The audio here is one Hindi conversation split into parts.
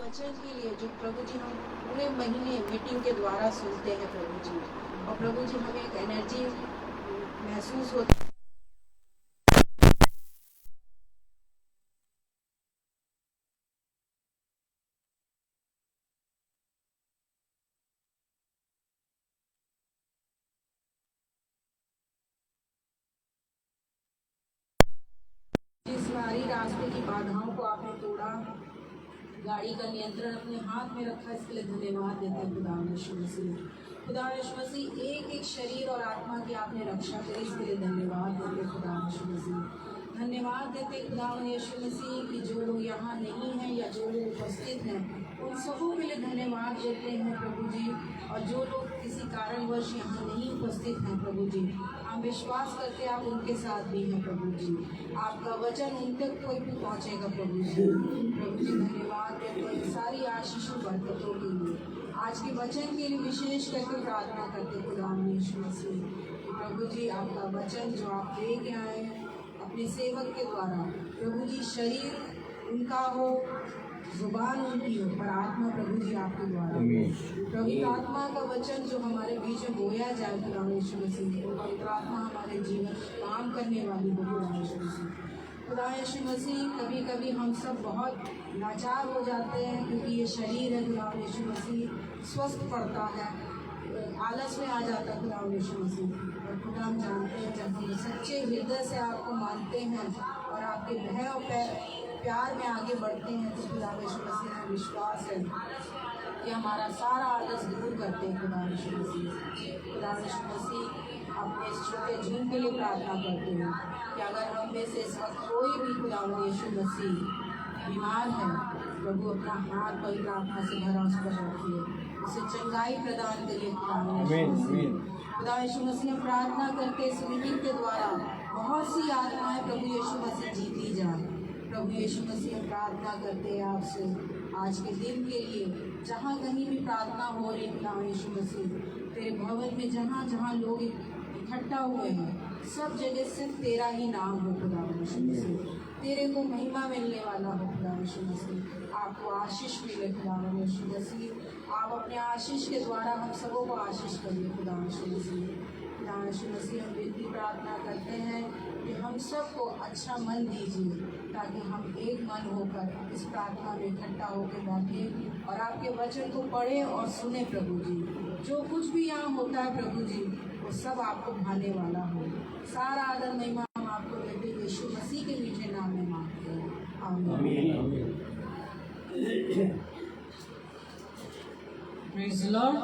वचन के लिए जो प्रभु जी हम पूरे महीने मीटिंग के द्वारा सुनते हैं प्रभु जी, और प्रभु जी हमें एक एनर्जी महसूस होती है। जिस सारी रास्ते की बाधाओं को आपने तोड़ा, गाड़ी का नियंत्रण अपने हाथ में रखा, इसके लिए धन्यवाद देते हैं खुदा यीशु मसीह। खुदा यीशु मसीह एक एक शरीर और आत्मा की आपने रक्षा करी, इसके लिए धन्यवाद देते हैं खुदा यीशु मसीह। धन्यवाद देते हैं खुदा यीशु मसीह कि जो लोग यहाँ नहीं हैं या जो लोग उपस्थित हैं उन सबों के लिए धन्यवाद देते हैं प्रभु जी। और जो लोग किसी कारणवश यहाँ नहीं उपस्थित हैं प्रभु जी, हम विश्वास करते हैं आप उनके साथ भी हैं प्रभु जी। आपका वचन उन तक कोई भी पहुँचेगा प्रभु जी। प्रभु जी धन्यवाद देते हैं सारी आशीषों बरकतों के लिए। आज के वचन के लिए विशेष करके प्रार्थना करते खुदा यीशु मसीह कि प्रभु जी आपका वचन जो आप लेके आए अपने सेवक के द्वारा, प्रभु जी शरीर उनका हो, जुबान उनकी हो, पर आत्मा प्रभु जी आपके द्वारा। पवित्र आत्मा का वचन जो हमारे बीच में बोया जाए खुदा यीशु मसीह, पवित्र आत्मा हमारे जीवन में काम करने वाली हो खुदा यीशु मसीह। खुदा यीशु मसीह कभी कभी हम सब बहुत लाचार हो जाते हैं क्योंकि ये शरीर है खुदा यीशु मसीह, स्वस्थ पड़ता है, आलस में आ जाता है खुदा यीशु मसीह। और खुदा हम जानते हैं जब हम सच्चे हृदय से आपको मानते हैं और आपके भय और प्यार में आगे बढ़ते हैं तो खुदा यीशु मसीह में विश्वास है कि हमारा सारा आलस दूर करते हैं खुदा यीशु मसीह। खुदा यीशु मसीह अपने इस छोटे झूम के लिए प्रार्थना करते हैं कि अगर हम में से इस वक्त कोई भी खुदा यीशु मसीह बीमार है, प्रभु अपना हाथ पवित्र आत्मा से भरा उस पर रखिए, उसे चंगाई प्रदान करिए खुदा यीशु मसीह। हम प्रार्थना करके इस मीटिंग के द्वारा बहुत सी आत्माएं प्रभु यीशु मसीह जीती जाए। प्रभु यीशु मसीह प्रार्थना करते हैं आपसे आज के दिन के लिए, जहाँ कहीं भी प्रार्थना हो रही खुदा यीशु मसीह, तेरे भवन में जहाँ जहाँ लोग इकट्ठा हुए हैं सब जगह सिर्फ तेरा ही नाम हो खुदा यीशु मसीह, तेरे को महिमा मिलने वाला हो खुदा यीशु मसीह। आपको आशीष मिले खुदा यीशु मसीह, आप अपने आशीष के द्वारा हम सबों को आशीष करिए खुदा यीशु मसीह। खुदा यीशु मसीह हम विनती प्रार्थना करते हैं कि हम सबको अच्छा मन दीजिए ताकि हम एक मन होकर इस प्रार्थना में इकट्ठा होकर बैठे और आपके वचन को पढ़े और सुने प्रभु जी। जो कुछ भी यहाँ होता है प्रभु जी वो सब आपको भाने वाला हो। सारा आदर महिमा हम आपको देते यीशु मसीह के मीठे नाम में मांगते हैं, आमीन। Praise the Lord.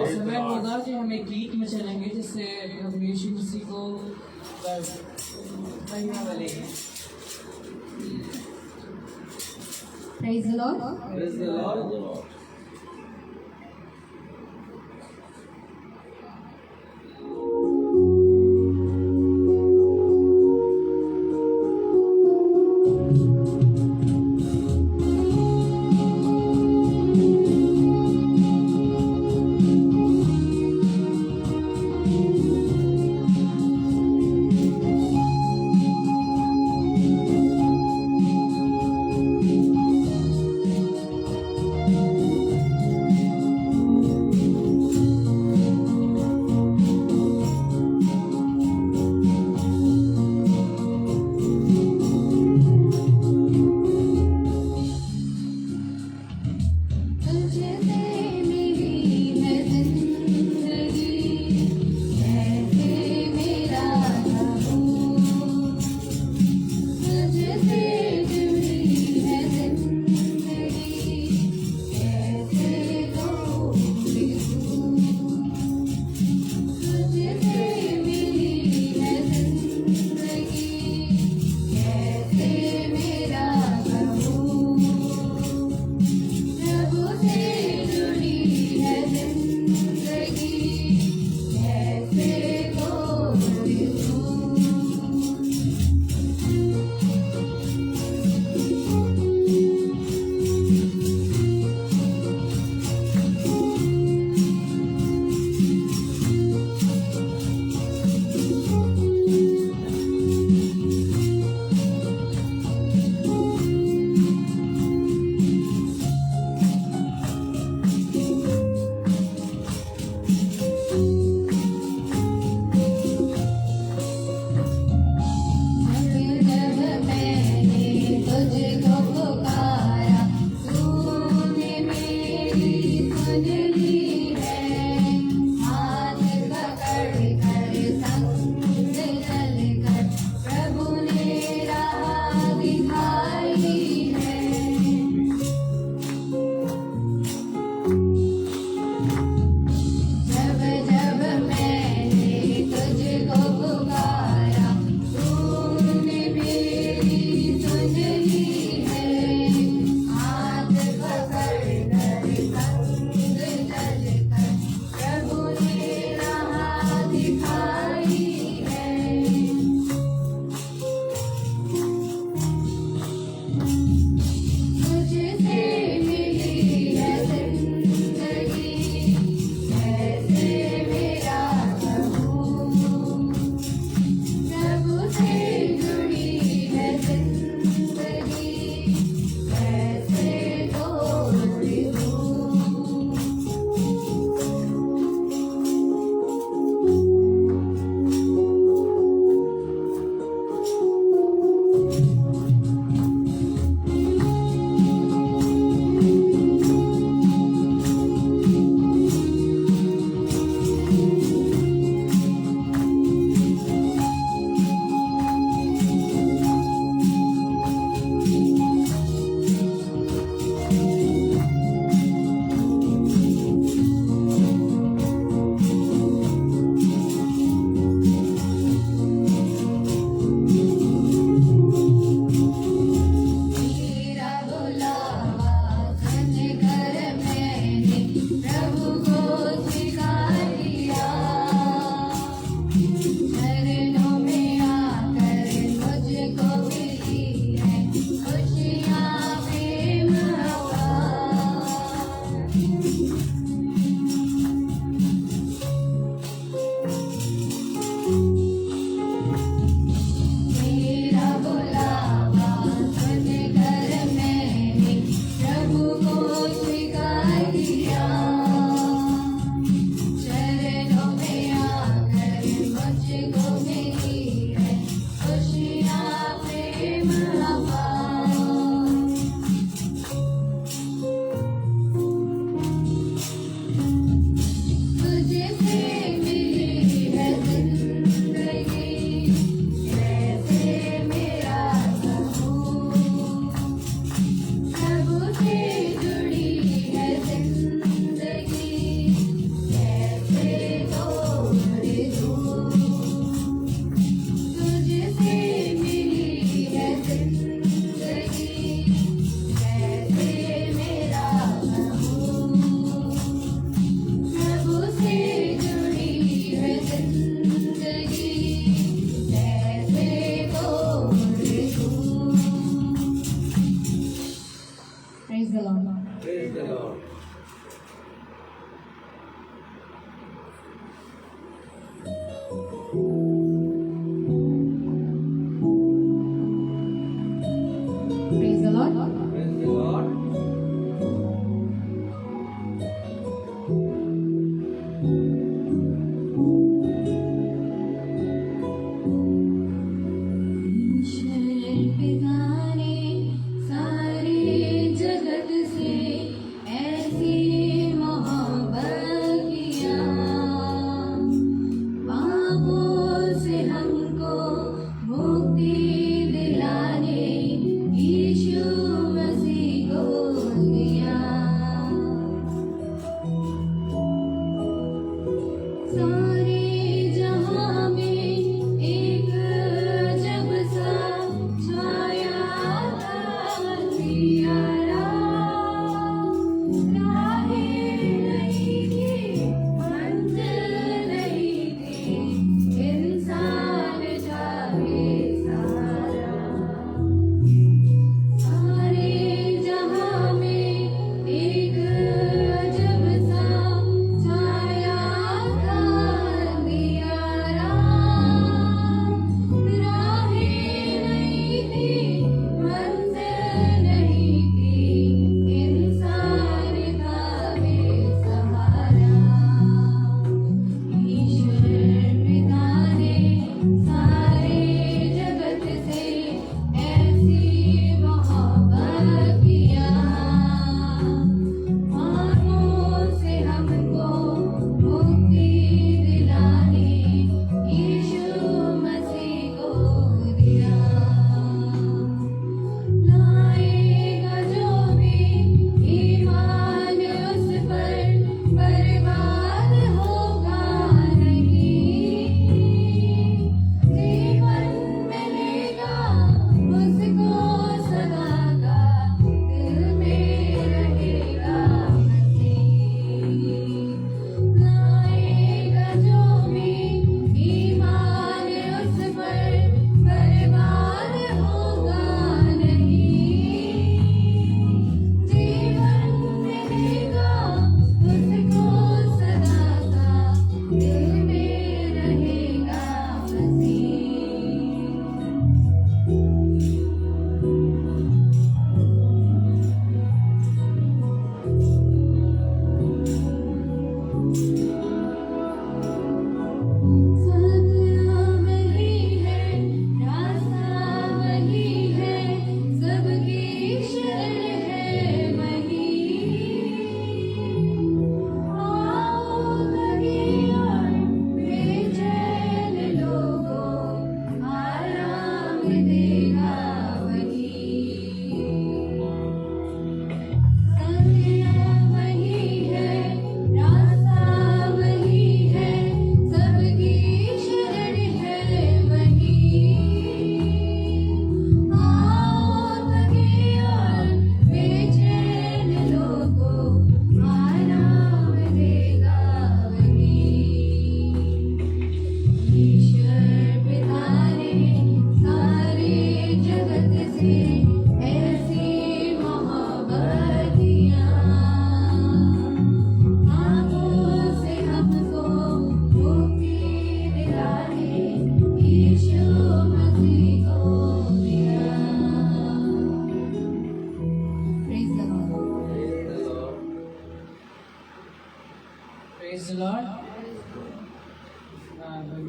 समय होगा कि हम एक गीत में चलेंगे जिससे प्रभु यीशु मसीह को महिमा मिलेगी। Praise the Lord. Praise the Lord.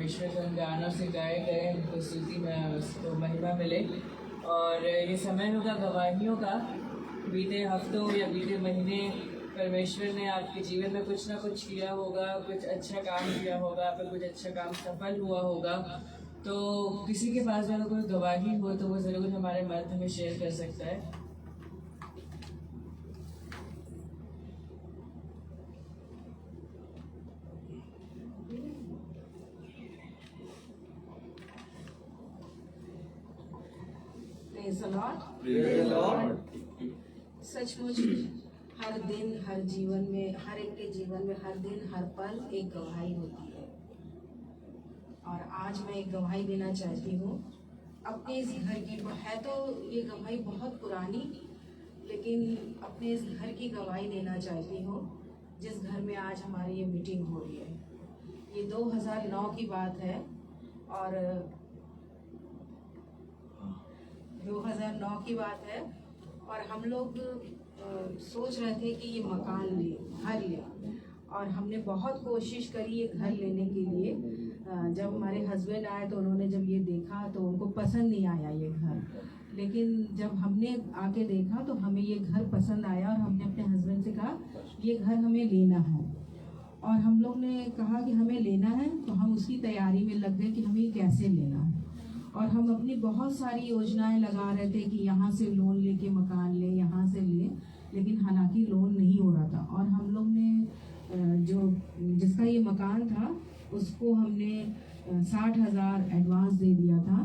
परमेश्वर के उन गानों से गाए गए, उनको स्तुति में उसको महिमा मिले। और ये समय होगा गवाहियों का। बीते हफ्तों या बीते महीने परमेश्वर ने आपके जीवन में कुछ ना कुछ किया होगा, कुछ अच्छा काम किया होगा, आपका कुछ अच्छा काम सफल हुआ होगा। तो किसी के पास अगर कोई गवाही हो तो वो ज़रूर हमारे मध्य में शेयर कर सकता है। Praise the Lord. Praise the Lord. सचमुच हर दिन, हर जीवन में, हर एक के जीवन में हर दिन, हर पल एक गवाही होती है। और आज मैं एक गवाही देना चाहती हूँ अपने इस घर की। है तो ये गवाही बहुत पुरानी, लेकिन अपने इस घर की गवाही देना चाहती हूँ जिस घर में आज हमारी ये मीटिंग हो रही है। ये 2009 की बात है और 2009 की बात है और हम लोग सोच रहे थे कि ये मकान ले, घर ले। और हमने बहुत कोशिश करी ये घर लेने के लिए। जब हमारे हस्बैंड आए तो उन्होंने जब ये देखा तो उनको पसंद नहीं आया ये घर, लेकिन जब हमने आके देखा तो हमें ये घर पसंद आया और हमने अपने हस्बैंड से कहा ये घर हमें लेना है। और हम लोग ने कहा कि हमें लेना है, तो हम उसकी तैयारी में लग गए कि हमें कैसे लेना है। और हम अपनी बहुत सारी योजनाएं लगा रहे थे कि यहाँ से लोन लेके मकान ले, यहाँ से ले, लेकिन हालांकि लोन नहीं हो रहा था। और हम लोग ने जिसका ये मकान था उसको हमने 60,000 एडवांस दे दिया था।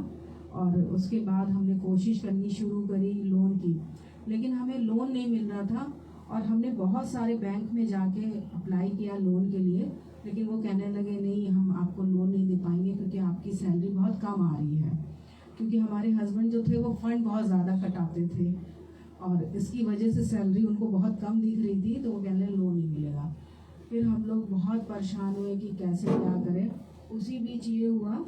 और उसके बाद हमने कोशिश करनी शुरू करी लोन की, लेकिन हमें लोन नहीं मिल रहा था। और हमने बहुत सारे बैंक में जाके अप्लाई किया लोन के लिए, लेकिन वो कहने लगे नहीं, हम आपको लोन नहीं दे पाएंगे क्योंकि आपकी सैलरी बहुत कम आ रही है। क्योंकि हमारे हस्बैंड जो थे वो फंड बहुत ज़्यादा कटाते थे और इसकी वजह से सैलरी उनको बहुत कम दिख रही थी, तो वो कहने लोन नहीं मिलेगा। फिर हम लोग बहुत परेशान हुए कि कैसे क्या करें। उसी बीच ये हुआ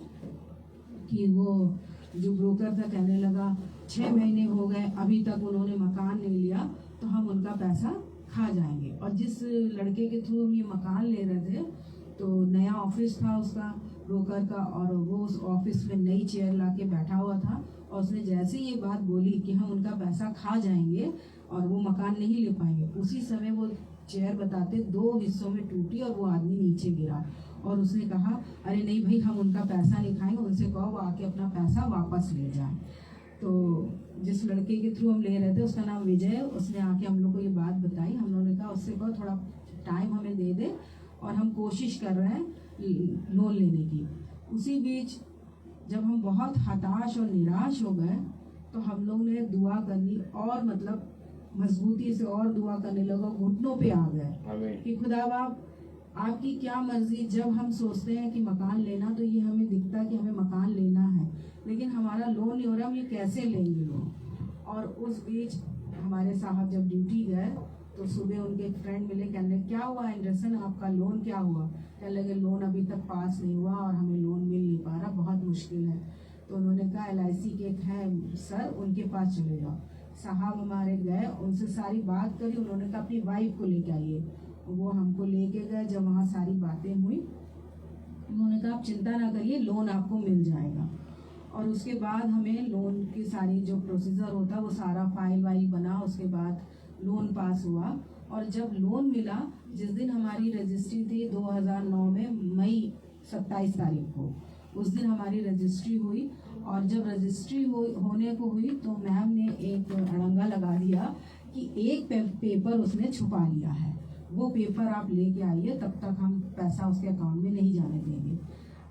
कि वो जो ब्रोकर था कहने लगा 6 महीने हो गए अभी तक उन्होंने मकान नहीं लिया, तो हम उनका पैसा खा जाएंगे। और जिस लड़के के थ्रू हम ये मकान ले रहे थे तो नया ऑफिस था उसका, ब्रोकर का, और वो उस ऑफिस में नई चेयर ला के बैठा हुआ था। और उसने जैसे ये बात बोली कि हम उनका पैसा खा जाएंगे और वो मकान नहीं ले पाएंगे, उसी समय वो चेयर बताते 2 हिस्सों में टूटी और वो आदमी नीचे गिरा। और उसने कहा अरे नहीं भाई, हम उनका पैसा नहीं खाएंगे, उनसे कहो वो आके अपना पैसा वापस ले जाए। तो जिस लड़के के थ्रू हम ले रहे थे उसका नाम विजय, उसने आके हम लोग को ये बात बताई। हम लोगों ने कहा उससे कहो थोड़ा टाइम हमें दे दे और हम कोशिश कर रहे हैं लोन लेने की। उसी बीच जब हम बहुत हताश और निराश हो गए तो हम लोग ने दुआ करनी और मतलब मजबूती से और दुआ करने लगा, घुटनों पे आ गए कि खुदा बाप आपकी क्या मर्जी। जब हम सोचते हैं कि मकान लेना तो ये हमें दिखता कि हमें मकान लेना है, लेकिन हमारा लोन नहीं हो रहा, हम ये कैसे लेंगे लोन। और उस बीच हमारे साहब जब ड्यूटी गए तो सुबह उनके एक फ्रेंड मिले, कहने क्या हुआ एंडरसन आपका लोन क्या हुआ। कहने लगे लोन अभी तक पास नहीं हुआ और हमें लोन मिल नहीं पा रहा, बहुत मुश्किल है। तो उन्होंने कहा LIC के एक है सर, उनके पास चले जाओ। साहब हमारे गए, उनसे सारी बात करी। उन्होंने कहा अपनी वाइफ को लेके आइए, वो हमको लेके गए। जब वहाँ सारी बातें हुई उन्होंने कहा आप चिंता ना करिए, लोन आपको मिल जाएगा। और उसके बाद हमें लोन की सारी जो प्रोसीजर होता वो सारा फाइल वाइल बना, उसके बाद लोन पास हुआ। और जब लोन मिला, जिस दिन हमारी रजिस्ट्री थी 2009 में मई 27 तारीख को, उस दिन हमारी रजिस्ट्री हुई। और जब रजिस्ट्री होने को हुई तो मैम ने एक अड़ंगा लगा दिया कि एक पेपर उसने छुपा लिया है, वो पेपर आप लेके आइए, तब तक हम पैसा उसके अकाउंट में नहीं जाने देंगे।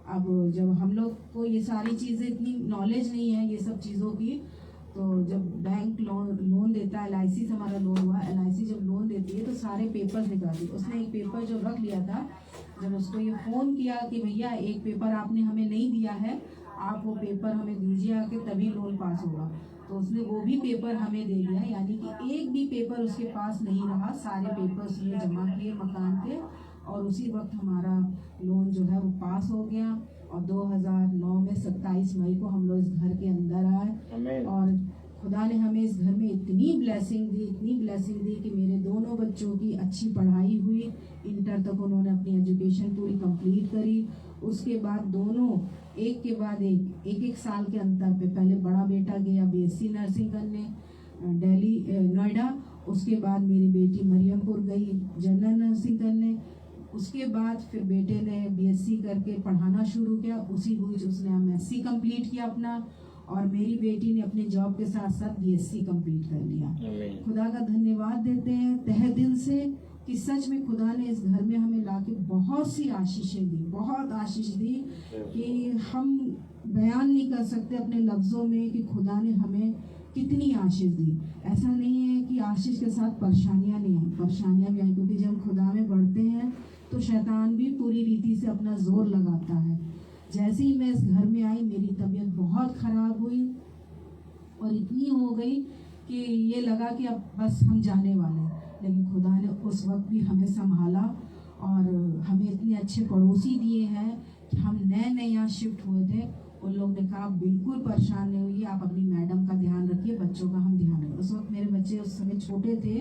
अब जब हम लोग को ये सारी चीज़ें इतनी नॉलेज नहीं है ये सब चीज़ों की, तो जब बैंक लोन देता है, LIC से हमारा लोन हुआ, LIC जब लोन देती है तो सारे पेपर निकाल दिए। उसने एक पेपर जो रख लिया था, जब उसको ये फ़ोन किया कि भैया एक पेपर आपने हमें नहीं दिया है, आप वो पेपर हमें दीजिए आके, तभी लोन पास होगा। तो उसने वो भी पेपर हमें दे दिया, यानी कि एक भी पेपर उसके पास नहीं रहा, सारे पेपर उसने जमा किए मकान के। और उसी वक्त हमारा लोन जो है वो पास हो गया। और 2009 में 27 मई को हम लोग इस घर के अंदर आए। और खुदा ने हमें इस घर में इतनी ब्लेसिंग दी कि मेरे दोनों बच्चों की अच्छी पढ़ाई हुई, इंटर तक उन्होंने अपनी एजुकेशन पूरी कंप्लीट करी। उसके बाद दोनों एक के बाद एक साल के अंतर पे, पहले बड़ा बेटा गया बीएससी नर्सिंग करने दिल्ली नोएडा, उसके बाद मेरी बेटी मरियमपुर गई जनरल नर्सिंग करने, उसके बाद फिर बेटे ने बीएससी करके पढ़ाना शुरू किया, उसी बीच उसने एमएससी कंप्लीट किया अपना, और मेरी बेटी ने अपने जॉब के साथ साथ बीएससी कंप्लीट कर लिया। खुदा का धन्यवाद देते हैं तहे दिल से कि सच में खुदा ने इस घर में हमें लाके बहुत सी आशीषें दी, बहुत आशीष दी कि हम बयान नहीं कर सकते अपने लफ्ज़ों में कि खुदा ने हमें कितनी आशीष दी। ऐसा नहीं है कि आशीष के साथ परेशानियां नहीं आई, परेशानियां भी आई, क्योंकि जब खुदा में बढ़ते हैं तो शैतान भी पूरी रीति से अपना जोर लगाता है। जैसे ही मैं इस घर में आई मेरी तबीयत बहुत ख़राब हुई और इतनी हो गई कि ये लगा कि अब बस हम जाने वाले हैं, लेकिन खुदा ने उस वक्त भी हमें संभाला और हमें इतने अच्छे पड़ोसी दिए हैं कि हम नए यहाँ शिफ्ट हुए थे, उन लोग ने कहा बिल्कुल परेशान नहीं होइए, आप अपनी मैडम का ध्यान रखिए, बच्चों का हम ध्यान रखें। उस वक्त मेरे बच्चे उस समय छोटे थे,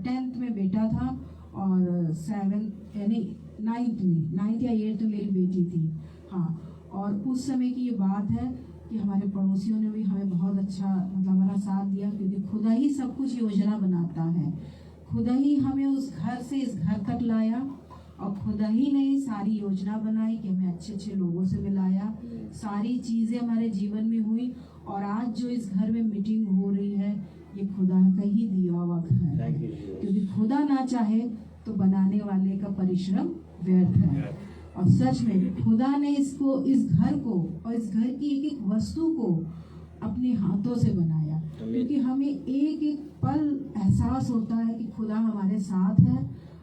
10th में बेटा था और 7th यानी 9th या 8th में मेरी बेटी थी। हाँ, और उस समय की ये बात है कि हमारे पड़ोसियों ने भी हमें बहुत अच्छा मतलब हमारा साथ दिया, क्योंकि खुदा ही सब कुछ योजना बनाता है, खुदा ही हमें उस घर से इस घर तक लाया और खुदा ही ने सारी योजना बनाई कि हमें अच्छे अच्छे लोगों से मिलाया, सारी चीज़ें हमारे जीवन में हुई और आज जो इस घर में मीटिंग हो रही है ये खुदा का ही दिया हुआ घर है, क्योंकि खुदा ना चाहे तो बनाने वाले का परिश्रम व्यर्थ है। और सच में खुदा ने इसको, इस घर को और इस घर की एक एक वस्तु को अपने हाथों से बनाया, क्योंकि हमें एक एक पल एहसास होता है कि खुदा हमारे साथ है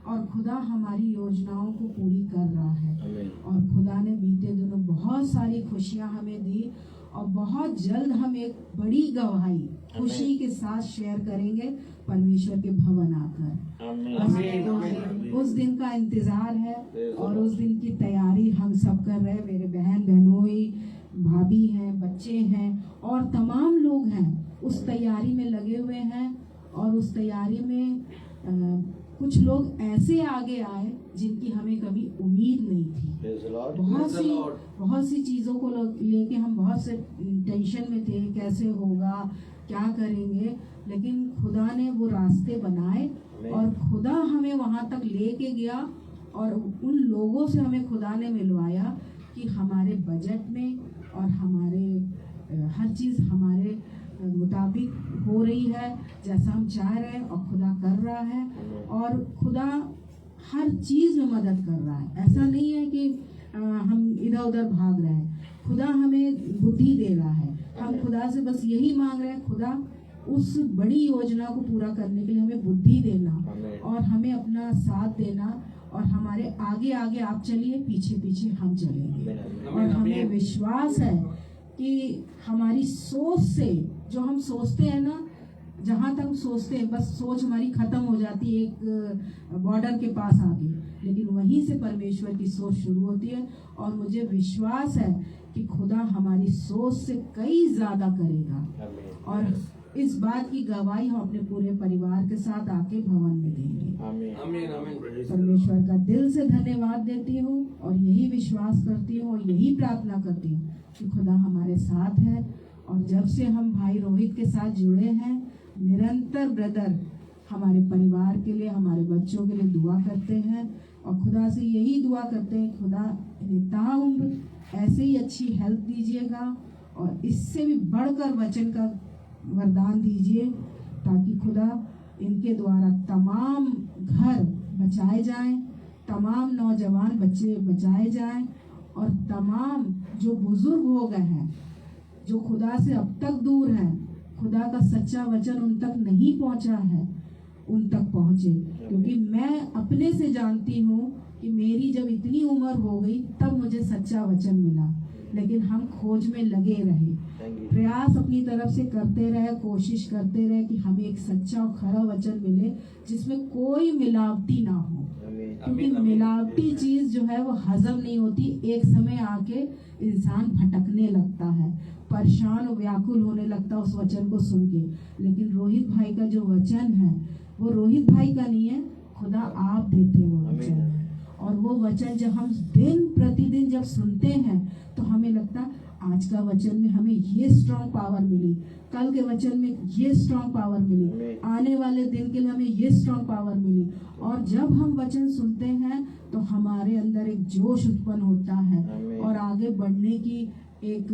और खुदा हमारी योजनाओं को पूरी कर रहा है। और खुदा ने बीते दिनों बहुत सारी खुशियां हमें दी और बहुत जल्द हम एक बड़ी गवाही खुशी के साथ शेयर करेंगे परमेश्वर के भवन आकर। उस दिन का इंतजार है और उस दिन की तैयारी हम सब कर रहे हैं। मेरे बहन बहनोई, भाभी हैं, बच्चे हैं और तमाम लोग हैं उस तैयारी में लगे हुए हैं। और उस तैयारी में कुछ लोग ऐसे आगे आए जिनकी हमें कभी उम्मीद नहीं थी। बहुत सी चीज़ों को लेके हम बहुत से टेंशन में थे, कैसे होगा, क्या करेंगे, लेकिन खुदा ने वो रास्ते बनाए और खुदा हमें वहाँ तक लेके गया और उन लोगों से हमें खुदा ने मिलवाया कि हमारे बजट में और हमारे हर चीज़ हमारे मुताबिक हो रही है जैसा हम चाह रहे हैं और खुदा कर रहा है। और खुदा हर चीज़ में मदद कर रहा है। ऐसा नहीं है कि हम इधर उधर भाग रहे हैं, खुदा हमें बुद्धि दे रहा है। हम खुदा से बस यही मांग रहे हैं, खुदा उस बड़ी योजना को पूरा करने के लिए हमें बुद्धि देना और हमें अपना साथ देना और हमारे आगे आगे आप चलिए, पीछे पीछे हम चलेंगे। और हमें विश्वास है कि हमारी सोच से जो हम सोचते हैं ना, जहाँ तक सोचते हैं बस सोच हमारी खत्म हो जाती है एक बॉर्डर के पास आके, लेकिन वहीं से परमेश्वर की सोच शुरू होती है। और मुझे विश्वास है कि खुदा हमारी सोच से कई ज्यादा करेगा और इस बात की गवाही हम अपने पूरे परिवार के साथ आके भवन में देंगे। परमेश्वर का दिल से धन्यवाद देती हूँ और यही विश्वास करती हूँ और यही प्रार्थना करती हूँ कि खुदा हमारे साथ है। और जब से हम भाई रोहित के साथ जुड़े हैं, निरंतर ब्रदर हमारे परिवार के लिए, हमारे बच्चों के लिए दुआ करते हैं और खुदा से यही दुआ करते हैं, खुदा इन्हें ताउम्र ऐसे ही अच्छी हेल्थ दीजिएगा और इससे भी बढ़कर वचन का वरदान दीजिए, ताकि खुदा इनके द्वारा तमाम घर बचाए जाएं, तमाम नौजवान बच्चे बचाए जाएं और तमाम जो बुजुर्ग हो गए हैं, जो खुदा से अब तक दूर हैं, खुदा का सच्चा वचन उन तक नहीं पहुंचा है, उन तक पहुंचे। क्योंकि मैं अपने से जानती हूँ कि मेरी जब इतनी उम्र हो गई तब मुझे सच्चा वचन मिला, लेकिन हम खोज में लगे रहे, प्रयास अपनी तरफ से करते रहे, कोशिश करते रहे कि हमें एक सच्चा और खरा वचन मिले जिसमें कोई मिलावटी ना हो। क्योंकि मिलावटी चीज जो है वो हजम नहीं होती, एक समय आके इंसान भटकने लगता है, परेशान और व्याकुल होने लगता है उस वचन को सुन के। लेकिन रोहित भाई का जो वचन है वो रोहित भाई का नहीं है, खुदा आप देते हैं वो वचन। और वो वचन जब हम दिन प्रतिदिन जब सुनते हैं तो हमें लगता आज का वचन में हमें ये स्ट्रॉन्ग पावर मिली, कल के वचन में ये स्ट्रॉन्ग पावर मिली, आने वाले दिन के लिए हमें ये स्ट्रॉन्ग पावर मिली। और जब हम वचन सुनते हैं तो हमारे अंदर एक जोश उत्पन्न होता है और आगे बढ़ने की एक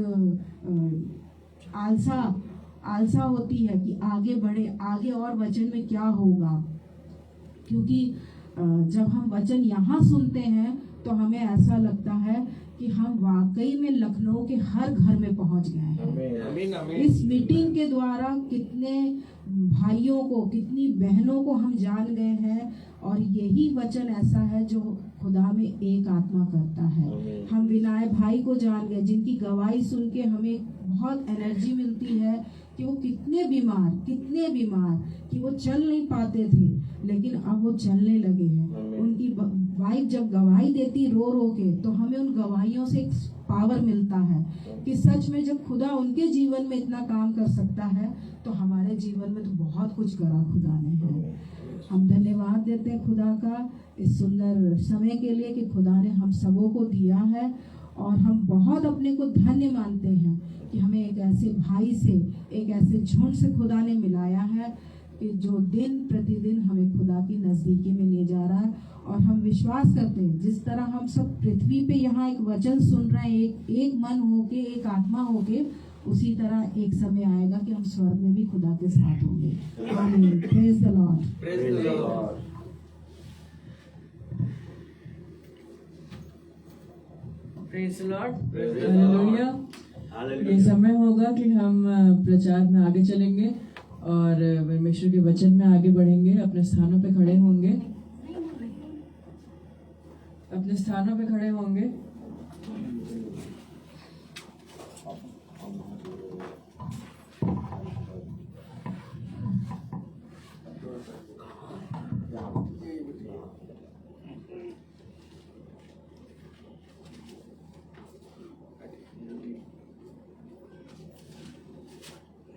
आलसा होती है कि आगे बढ़े, आगे और वचन में क्या होगा। क्योंकि जब हम वचन यहाँ सुनते हैं तो हमें ऐसा लगता है कि हम वाकई में लखनऊ के हर घर में पहुंच गए हैं। इस मीटिंग के द्वारा कितने भाइयों को, कितनी बहनों को हम जान गए हैं और यही वचन ऐसा है जो खुदा में एक आत्मा करता है। हम विनय भाई को जान गए जिनकी गवाही सुन के हमें बहुत एनर्जी मिलती है कि वो कितने बीमार कि वो चल नहीं पाते थे, लेकिन अब वो चलने लगे हैं। उनकी वाइफ जब गवाही देती रो रो के तो हमें उन गवाहियों से एक पावर मिलता है कि सच में जब खुदा उनके जीवन में इतना काम कर सकता है तो हमारे जीवन में तो बहुत कुछ करा खुदा ने है। हम धन्यवाद देते हैं खुदा का इस सुंदर समय के लिए कि खुदा ने हम सबों को दिया है और हम बहुत अपने को धन्य मानते हैं कि हमें एक ऐसे भाई से, एक ऐसे झुंड से खुदा ने मिलाया है कि जो दिन प्रतिदिन हमें खुदा की नज़दीकी में ले जा रहा है। और हम विश्वास करते हैं जिस तरह हम सब पृथ्वी पे यहाँ एक वचन सुन रहे हैं, एक मन होके, एक आत्मा होके, उसी तरह एक समय आएगा कि हम स्वर्ग में भी खुदा के साथ होंगे। आमीन। Praise the Lord. Praise the Lord. Praise the Lord. Hallelujah. ये समय होगा कि हम प्रचार में आगे चलेंगे और परमेश्वर के वचन में आगे बढ़ेंगे। अपने स्थानों पे खड़े होंगे, अपने स्थानों पे खड़े होंगे।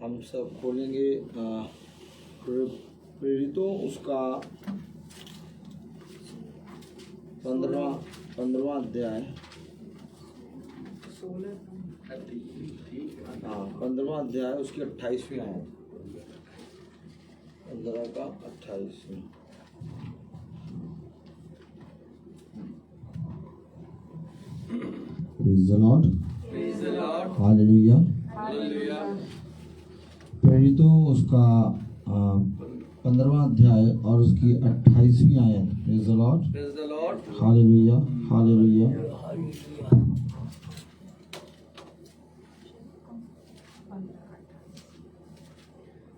हम सब खोलेंगे प्रेरितों उसका 15वां अध्याय। 15वां अध्याय उसकी 28वीं आयत। 15 का 28वीं। Praise the Lord. Praise the Lord. Hallelujah. Hallelujah. प्रेरितों उसका 15वां अध्याय और उसकी 28वीं आयत। Praise the Lord. Praise the Lord. Hallelujah, hallelujah.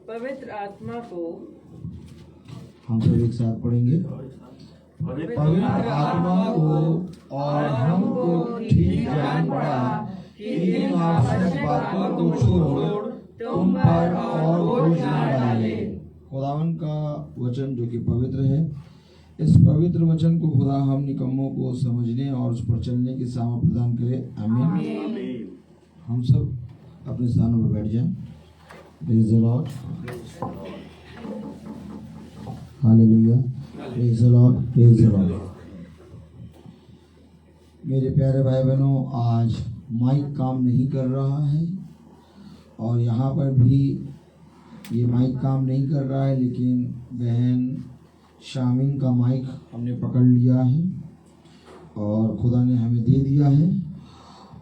पवित्र आत्मा को हम सब एक साथ पढ़ेंगे। पवित्र आत्मा को और हमको ठीक जान पड़ा कि इन आवश्यक बातों को छोड़ तुम पर और बोझ न डाले। खुदावन का वचन जो कि पवित्र है, इस पवित्र वचन को खुदा हम निकम्मों को समझने और उस पर चलने की सामर्थ प्रदान करे। आमीन। हम सब अपने स्थानों पर बैठ जाएं। Praise the Lord. Hallelujah. Praise the Lord, praise the Lord. मेरे प्यारे भाई बहनों, आज माइक काम नहीं कर रहा है और यहाँ पर भी ये माइक काम नहीं कर रहा है, लेकिन बहन शामीन का माइक हमने पकड़ लिया है और खुदा ने हमें दे दिया है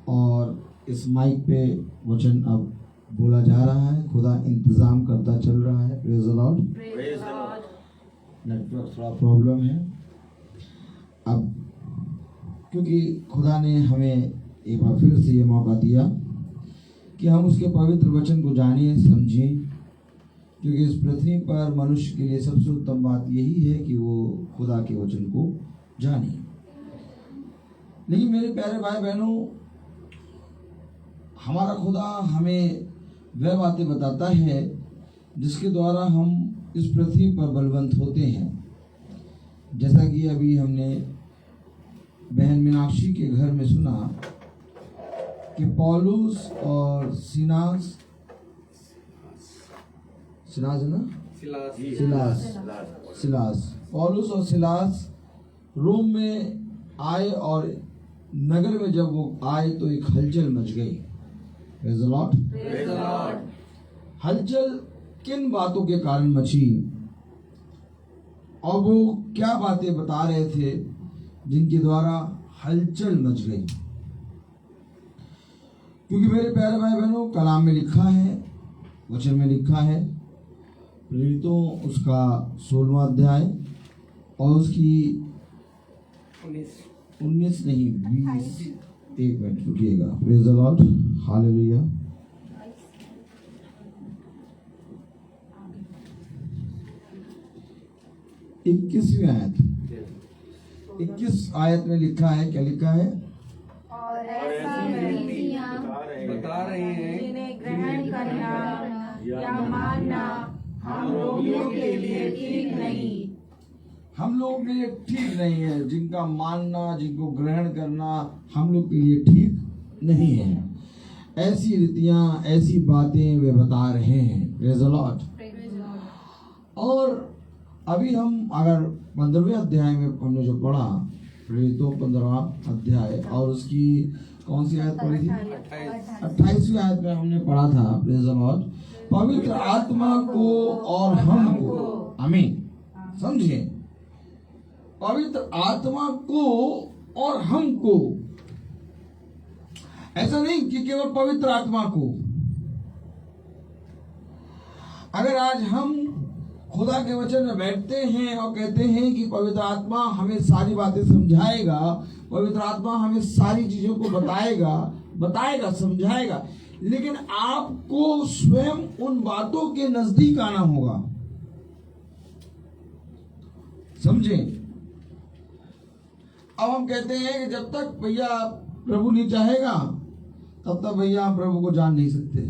और इस माइक पे वचन अब बोला जा रहा है। खुदा इंतज़ाम करता चल रहा है। Praise the Lord. नेटवर्क थोड़ा प्रॉब्लम है अब, क्योंकि खुदा ने हमें एक बार फिर से ये मौका दिया कि हम उसके पवित्र वचन को जानें, समझें, क्योंकि इस पृथ्वी पर मनुष्य के लिए सबसे उत्तम बात यही है कि वो खुदा के वचन को जाने। लेकिन मेरे प्यारे भाई बहनों, हमारा खुदा हमें वह बातें बताता है जिसके द्वारा हम इस पृथ्वी पर बलवंत होते हैं। जैसा कि अभी हमने बहन मीनाक्षी के घर में सुना कि पौलुस और सिलास है ना, सिलास पौलुस और सिलास रोम में आए और नगर में जब वो आए तो एक हलचल मच गई। Praise the Lord। हलचल किन बातों के कारण मची और वो क्या बातें बता रहे थे जिनके द्वारा हलचल मच गई? क्योंकि मेरे प्यारे भाई बहनों, कलाम में लिखा है, वचन में लिखा है, प्रेरितों उसका 16वां अध्याय और उसकी 19 नहीं 20, एक मिनट रुकिएगा। Praise the Lord, hallelujah. इक्कीसवीं आयत, 21 आयत में लिखा है, क्या लिखा है? और ऐसा व्यक्तियां बता रहे हैं जिन्हें ग्रहण करना या मानना हम रोगियों के लिए ठीक नहीं। हम लोग के लिए ठीक नहीं है, जिनका मानना, जिनको ग्रहण करना हम लोग के लिए ठीक नहीं है। ऐसी रीतियां, ऐसी बातें वे बता रहे हैं। Praise the Lord. और अभी हम अगर 15वें अध्याय में हमने जो पढ़ा, प्रेरितों 15वां अध्याय और उसकी कौन सी आयत पढ़ी थी? 28वीं आयत में हमने पढ़ा था। Praise the Lord. पवित्र आत्मा को और हमको, आमीन, समझिए, पवित्र आत्मा को और हमको, ऐसा नहीं कि केवल पवित्र आत्मा को। अगर आज हम खुदा के वचन में बैठते हैं और कहते हैं कि पवित्र आत्मा हमें सारी बातें समझाएगा, पवित्र आत्मा हमें सारी चीजों को बताएगा, समझाएगा, लेकिन आपको स्वयं उन बातों के नजदीक आना होगा। समझे? अब हम कहते हैं कि जब तक भैया प्रभु नहीं चाहेगा तब तक भैया हम प्रभु को जान नहीं सकते।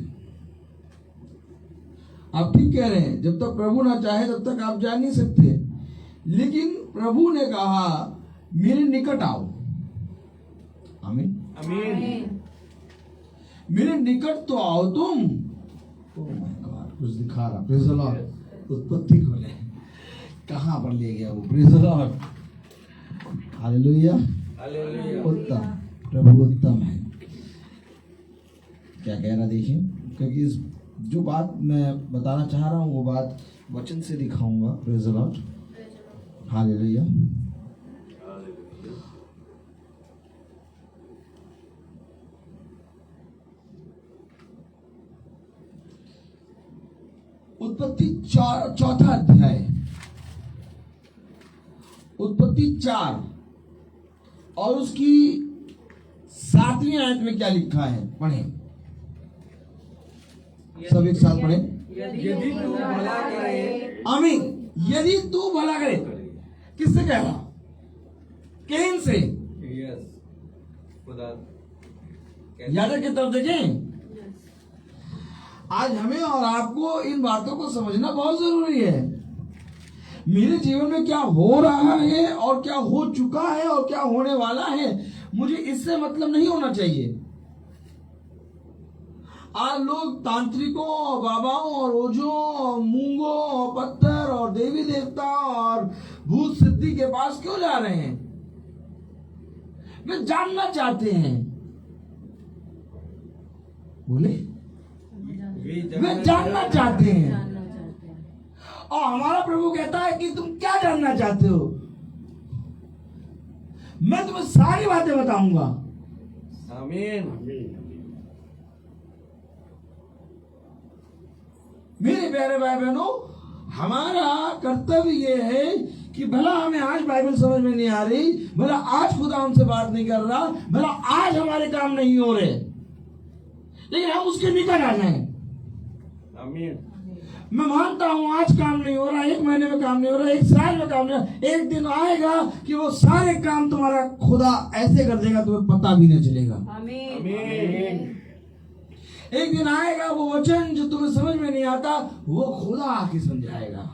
आप ठीक कह रहे हैं, जब तक प्रभु ना चाहे तब तक आप जान नहीं सकते। लेकिन प्रभु ने कहा मेरे निकट आओ। आमीन, आमीन। मेरे निकट तो आओ तुम। ओह माय गॉड, कुछ दिखा रहा। Praise the Lord. उत्पत्ति खोले, कहां पर ले गया वो? Praise the Lord, hallelujah. उत्तम, प्रभु उत्तम है। क्या कह रहा देखिए, क्योंकि इस जो बात मैं बताना चाह रहा हूँ वो बात वचन से दिखाऊंगा। Praise the Lord, hallelujah. उत्पत्ति 4 अध्याय, उत्पत्ति 4 और उसकी 7वीं आयत में क्या लिखा है? पढ़ें, सब एक साथ पढ़ें। यदि तू भला करे, आमीन। यदि तू भला करे, किससे कह रहा? Can say. यस, खुदा याजक की तरफ देखें। आज हमें और आपको इन बातों को समझना बहुत जरूरी है। मेरे जीवन में क्या हो रहा है और क्या हो चुका है और क्या होने वाला है, मुझे इससे मतलब नहीं होना चाहिए। आज लोग तांत्रिकों और बाबाओं और ओझों और मूंगों और पत्थर और देवी देवता और भूत सिद्धि के पास क्यों जा रहे हैं? वे जानना चाहते हैं। बोले, वे जानना चाहते हैं। और हमारा प्रभु कहता है कि तुम क्या जानना चाहते हो? मैं तुम्हें सारी बातें बताऊंगा। आमीन। मेरे प्यारे भाई बहनों, हमारा कर्तव्य यह है कि भला हमें आज बाइबल समझ में नहीं आ रही, भला आज खुदा हमसे बात नहीं कर रहा, भला आज हमारे काम नहीं हो रहे, लेकिन हम उसके निकट आ जाएं। आमीन। मैं मानता हूं आज काम नहीं हो रहा, 1 महीने में काम नहीं हो रहा, 1 साल में काम नहीं हो रहा, एक दिन आएगा कि वो सारे काम तुम्हारा खुदा ऐसे कर देगा तुम्हें पता भी नहीं चलेगा। आमीन। एक दिन आएगा वो वचन जो तुम्हें समझ में नहीं आता वो खुदा आके समझाएगा।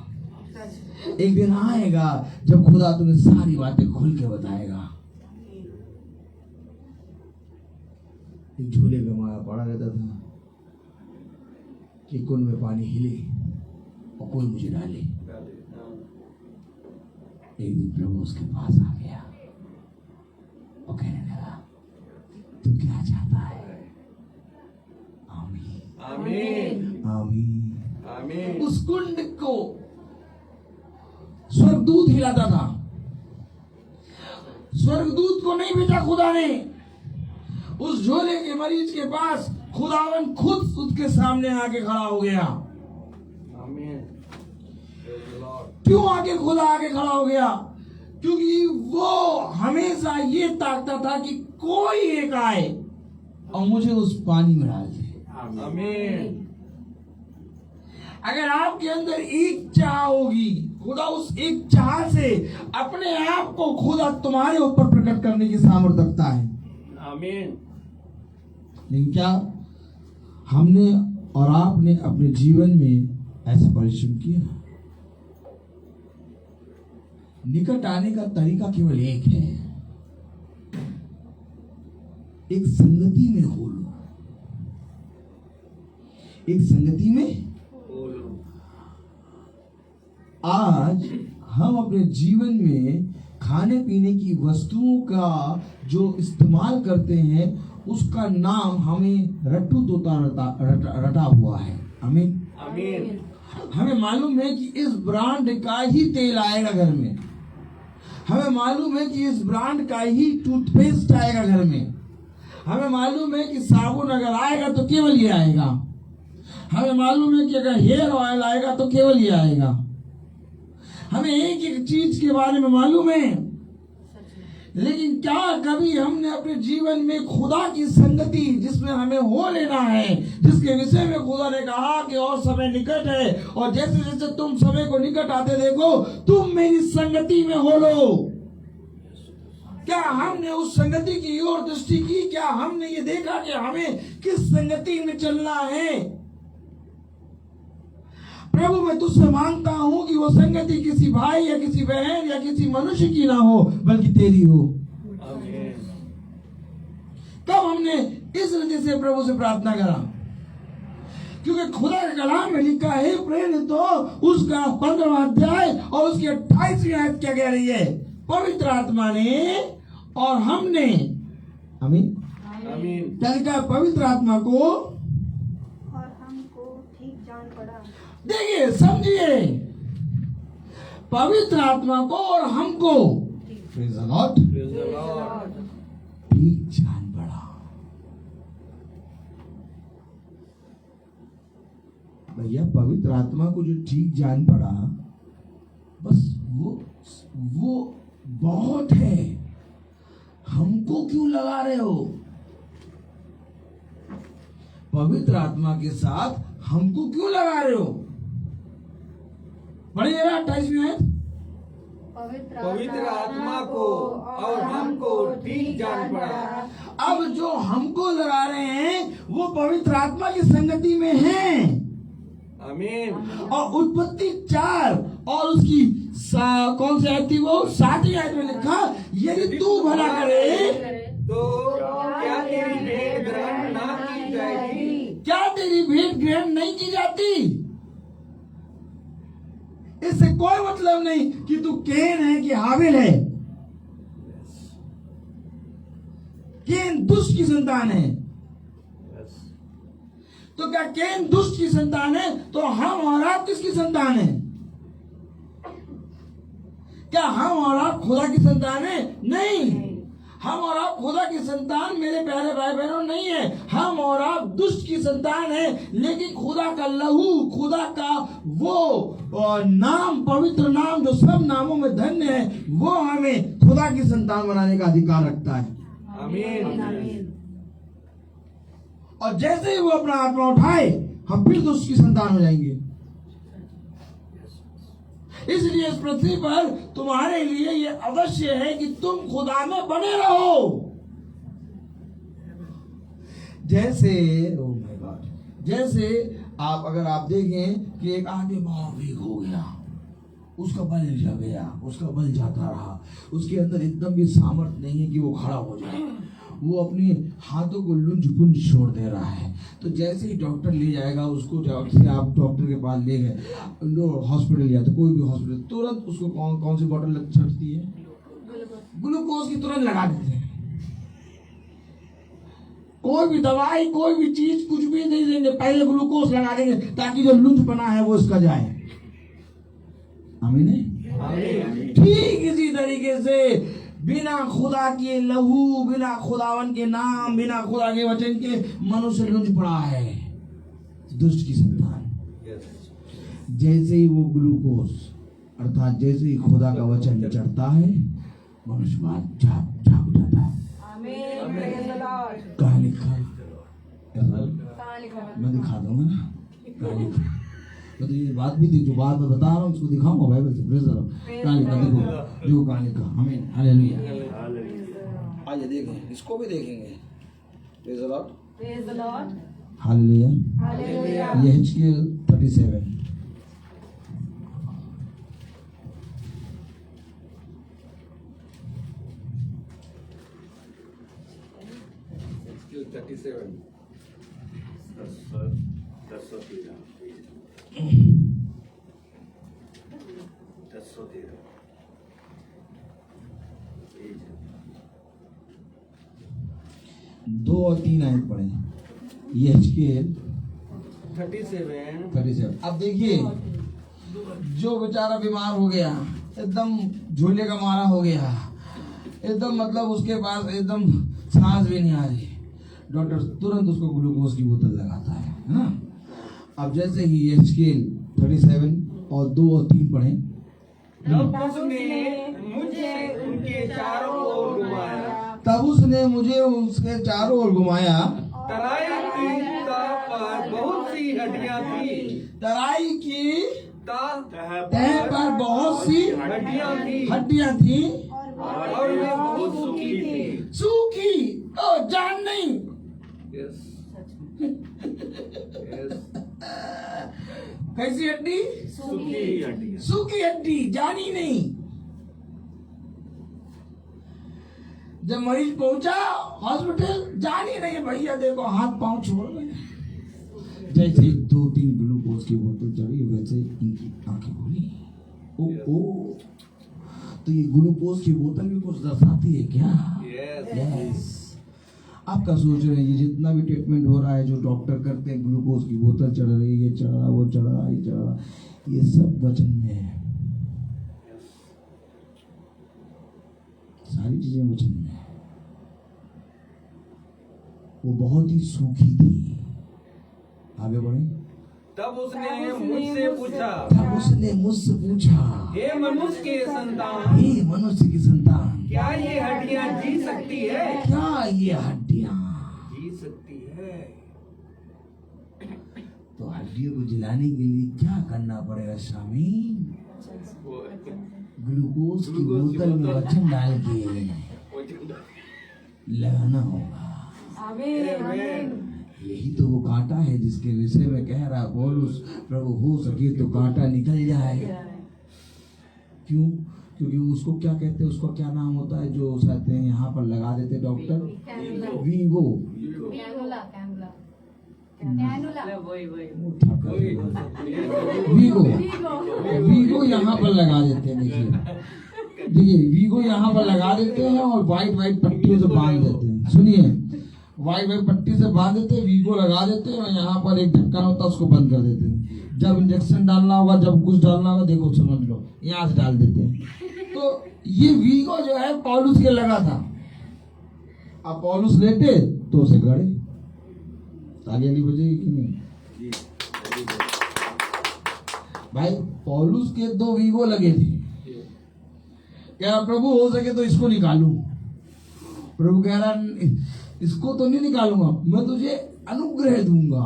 एक दिन आएगा जब खुदा तुम्हें सारी बातें खुल के बताएगा। एक झूले पे माया पड़ा रहता था कि कुंड में पानी हिले और कोई मुझे डाले। एक दिन प्रभु उसके पास आ गया तू क्या चाहता है। आमीन आमीन आमीन। आमीन। उस कुंड को स्वर्गदूत हिलाता था। स्वर्गदूत को नहीं भेजा खुदा ने। उस झोले के मरीज के पास खुदावन खुद उसके सामने आके खड़ा हो गया। आमीन। Praise the Lord. क्यों आके खुदा आके खड़ा हो गया? क्योंकि वो हमेशा ये ताकता था कि कोई एक आए और मुझे उस पानी में डाल दे। आमीन। अगर आपके अंदर एक चाह होगी, खुदा उस एक चाह से अपने आप को खुदा तुम्हारे ऊपर प्रकट करने की सामर्थ्य रखता है। आमीन। लेकिन क्या हमने और आपने अपने जीवन में ऐसा परिश्रम किया? निकट आने का तरीका केवल एक है, एक संगति में हो लो। एक संगति में आज हम अपने जीवन में खाने पीने की वस्तुओं का जो इस्तेमाल करते हैं उसका नाम हमें रट्टू तोता रटा हुआ है। आमीन आमीन। हमें मालूम है कि इस ब्रांड का ही तेल आएगा घर में। हमें मालूम है कि इस ब्रांड का ही टूथपेस्ट आएगा घर में। हमें मालूम है कि साबुन अगर आएगा तो केवल ये आएगा। हमें मालूम है कि अगर हेयर ऑयल आएगा तो केवल ये आएगा। हमें एक एक चीज के बारे में मालूम है, लेकिन क्या कभी हमने अपने जीवन में खुदा की संगति जिसमें हमें हो लेना है, जिसके विषय में खुदा ने कहा कि और समय निकट है और जैसे जैसे तुम समय को निकट आते देखो तुम मेरी संगति में हो लो। क्या हमने उस संगति की ओर दृष्टि की? क्या हमने ये देखा कि हमें किस संगति में चलना है? प्रभु मैं तुझसे मांगता हूं कि वो संगति किसी भाई या किसी बहन या किसी मनुष्य की ना हो बल्कि तेरी हो। आमीन। कब हमने इस रीति से प्रभु से प्रार्थना करा? क्योंकि खुदा के कलाम में लिखा है प्रेरित तो उसका 15वां अध्याय और उसकी 28वीं आयत क्या कह रही है? पवित्र आत्मा ने और हमने, आमीन आमीन। क्या लिखा है? पवित्र आत्मा को और हमको ठीक जान पड़ा। देखिए समझिए, पवित्र आत्मा को और हमको Praise the Lord, Praise the Lord. ठीक जान पड़ा। भैया पवित्र आत्मा को जो ठीक जान पड़ा बस वो बहुत है। हमको क्यों लगा रहे हो? पवित्र आत्मा के साथ हमको क्यों लगा रहे हो? पढ़िएगा 28वीं आयत। पवित्र आत्मा को और हमको ठीक जान पड़ा। अब जो हमको लगा रहे हैं वो पवित्र आत्मा की संगति में हैं। आमीन। और उत्पत्ति 4 और उसकी कौन सी आयत थी? वो 7वीं आयत में लिखा यदि तू भला करे तो क्या तेरी भेंट ग्रहण ना की जाएगी? क्या तेरी भेंट ग्रहण नहीं की जाती? इससे कोई मतलब नहीं कि तू केन है कि हाबिल है। केन दुष्ट की संतान है, तो क्या केन दुष्ट की संतान है तो हम और आप किसकी संतान है? क्या हम और आप खुदा की संतान है? नहीं, हम और आप खुदा की संतान मेरे प्यारे भाई बहनों नहीं है। हम और आप दुष्ट की संतान है, लेकिन खुदा का लहू, खुदा का वो नाम, पवित्र नाम जो सब नामों में धन्य है, वो हमें खुदा की संतान बनाने का अधिकार रखता है। आमीन। और जैसे ही वो अपना आत्मा उठाए हम फिर दुष्ट की संतान हो जाएंगे। इसलिए इस पृथ्वी पर तुम्हारे लिए ये अवश्य है कि तुम खुदा में बने रहो। जैसे ओह माय गॉड, जैसे अगर आप देखें कि एक आदमी बहुत वीक हो गया, उसका बल जा गया, उसका बल जाता रहा, उसके अंदर एकदम भी सामर्थ्य नहीं है कि वो खड़ा हो जाए, वो अपने हाथों को लुंज पुंज छोड़ दे रहा है, तो जैसे ही डॉक्टर ले जाएगा उसको, जैसे आप डॉक्टर के पास ले गए, हॉस्पिटल या तो कोई भी हॉस्पिटल, तुरंत उसको कौन सी बोतल चढ़ती है? ग्लूकोज की तुरंत लगा देते हैं। कोई भी दवाई, कोई भी चीज, कुछ भी नहीं देंगे, पहले ग्लूकोज लगा देंगे ताकि जो लुंज बना है वो इसका जाए। आमीन है? ठीक इसी तरीके से बिना खुदा के लहू, बिना खुदावन के नाम, बिना खुदा के वचन के मनुष्य लुंज पड़ा है, दुष्ट की संतान। जैसे ही वो ग्लूकोज अर्थात जैसे ही खुदा का वचन चढ़ता है, मनुष्य बात झाग जाता है। कहाँ लिखा? मैं दिखा दूंगा ना, कहाँ लिखा? तो ये बात भी थी, जो बात मैं बता रहा हूँ उसको दिखाऊंगा बाइबल से। Praise the Lord. कहाँ लिखा? देखो कहाँ लिखा। आमीन, हालेलुया। आइए देखें, इसको भी देखेंगे। Praise the Lord, hallelujah. यहेजकेल 37 2 और 3 आयत पढ़े। यहेजकेल 37। अब देखिए, जो बेचारा बीमार हो गया, एकदम झूले का मारा हो गया, एकदम मतलब उसके पास एकदम सांस भी नहीं आ रही, डॉक्टर तुरंत उसको ग्लूकोज की बोतल लगाता है ना। अब जैसे ही यहेजकेल 37 और 2 और 3 पढ़े। तब उसने मुझे उनके चारों ओर घुमाया। तब उसने मुझे उसके चारों ओर घुमाया। तराई की तह पर बहुत सी हड्डियां थी। तराई की तह पर बहुत सी हड्डियां थी और वे बहुत सूखी थी। सूखी, जान नहीं। कैसी हड्डी? सूखी हड्डी, जानी नहीं। जब मरीज पहुंचा हॉस्पिटल, जानी नहीं भैया, देखो हाथ पांव छोड़ गए। जैसे 2-3 ग्लूकोज की बोतल चढ़ी, वैसे इनकी आंखें खुली। ओ तो ये ग्लूकोज की बोतल भी कुछ दर्शाती है क्या? यस। आपका सोच रहे हैं, ये जितना भी ट्रीटमेंट हो रहा है, जो डॉक्टर करते हैं, ग्लूकोज की बोतल चढ़ रही है, ये चढ़ रहा, वो चढ़ रहा, ये चढ़ रहा, ये सब वचन में है। सारी चीजें वचन में है। वो बहुत ही सूखी थी। आगे बढ़े। तब उसने मुझसे पूछा, हे मनुष्य के संतान, क्या ये हड्डियां जी सकती है? क्या ये हड्डियां जी सकती है? तो हड्डियों को जलाने के लिए क्या करना पड़ेगा स्वामी? ग्लूकोज की बोतल में वचन डाल के लगाना होगा। यही तो वो कांटा है जिसके विषय में कह रहा पौलुस, प्रभु हो सके तो कांटा निकल जाए। क्यों? क्योंकि उसको क्या कहते हैं, उसका क्या नाम होता है जो कहते हैं यहाँ पर लगा देते डॉक्टर? वीगो। वीगो यहाँ पर लगा देते हैं। देखिए वीगो यहाँ पर लगा देते हैं और व्हाइट पट्टियों से बांध देते हैं। सुनिए, व्हाइट पट्टी से बांध देते हैं, वीगो लगा देते हैं और यहाँ पर एक ढक्कन होता है, उसको बंद कर देते हैं। जब इंजेक्शन डालना होगा, जब कुछ डालना होगा, देखो समझ लो, यहाँ से डाल देते हैं। तो ये वीगो जो है पौलुस के लगा था। अब पौलुस लेटे तो उसे गड़े। तालियां नहीं बजेगी कि नहीं भाई? पौलुस के 2 वीगो लगे थे। कह रहा प्रभु हो सके तो इसको निकालूं। प्रभु कह रहा इसको तो नहीं निकालूंगा, मैं तुझे अनुग्रह दूंगा,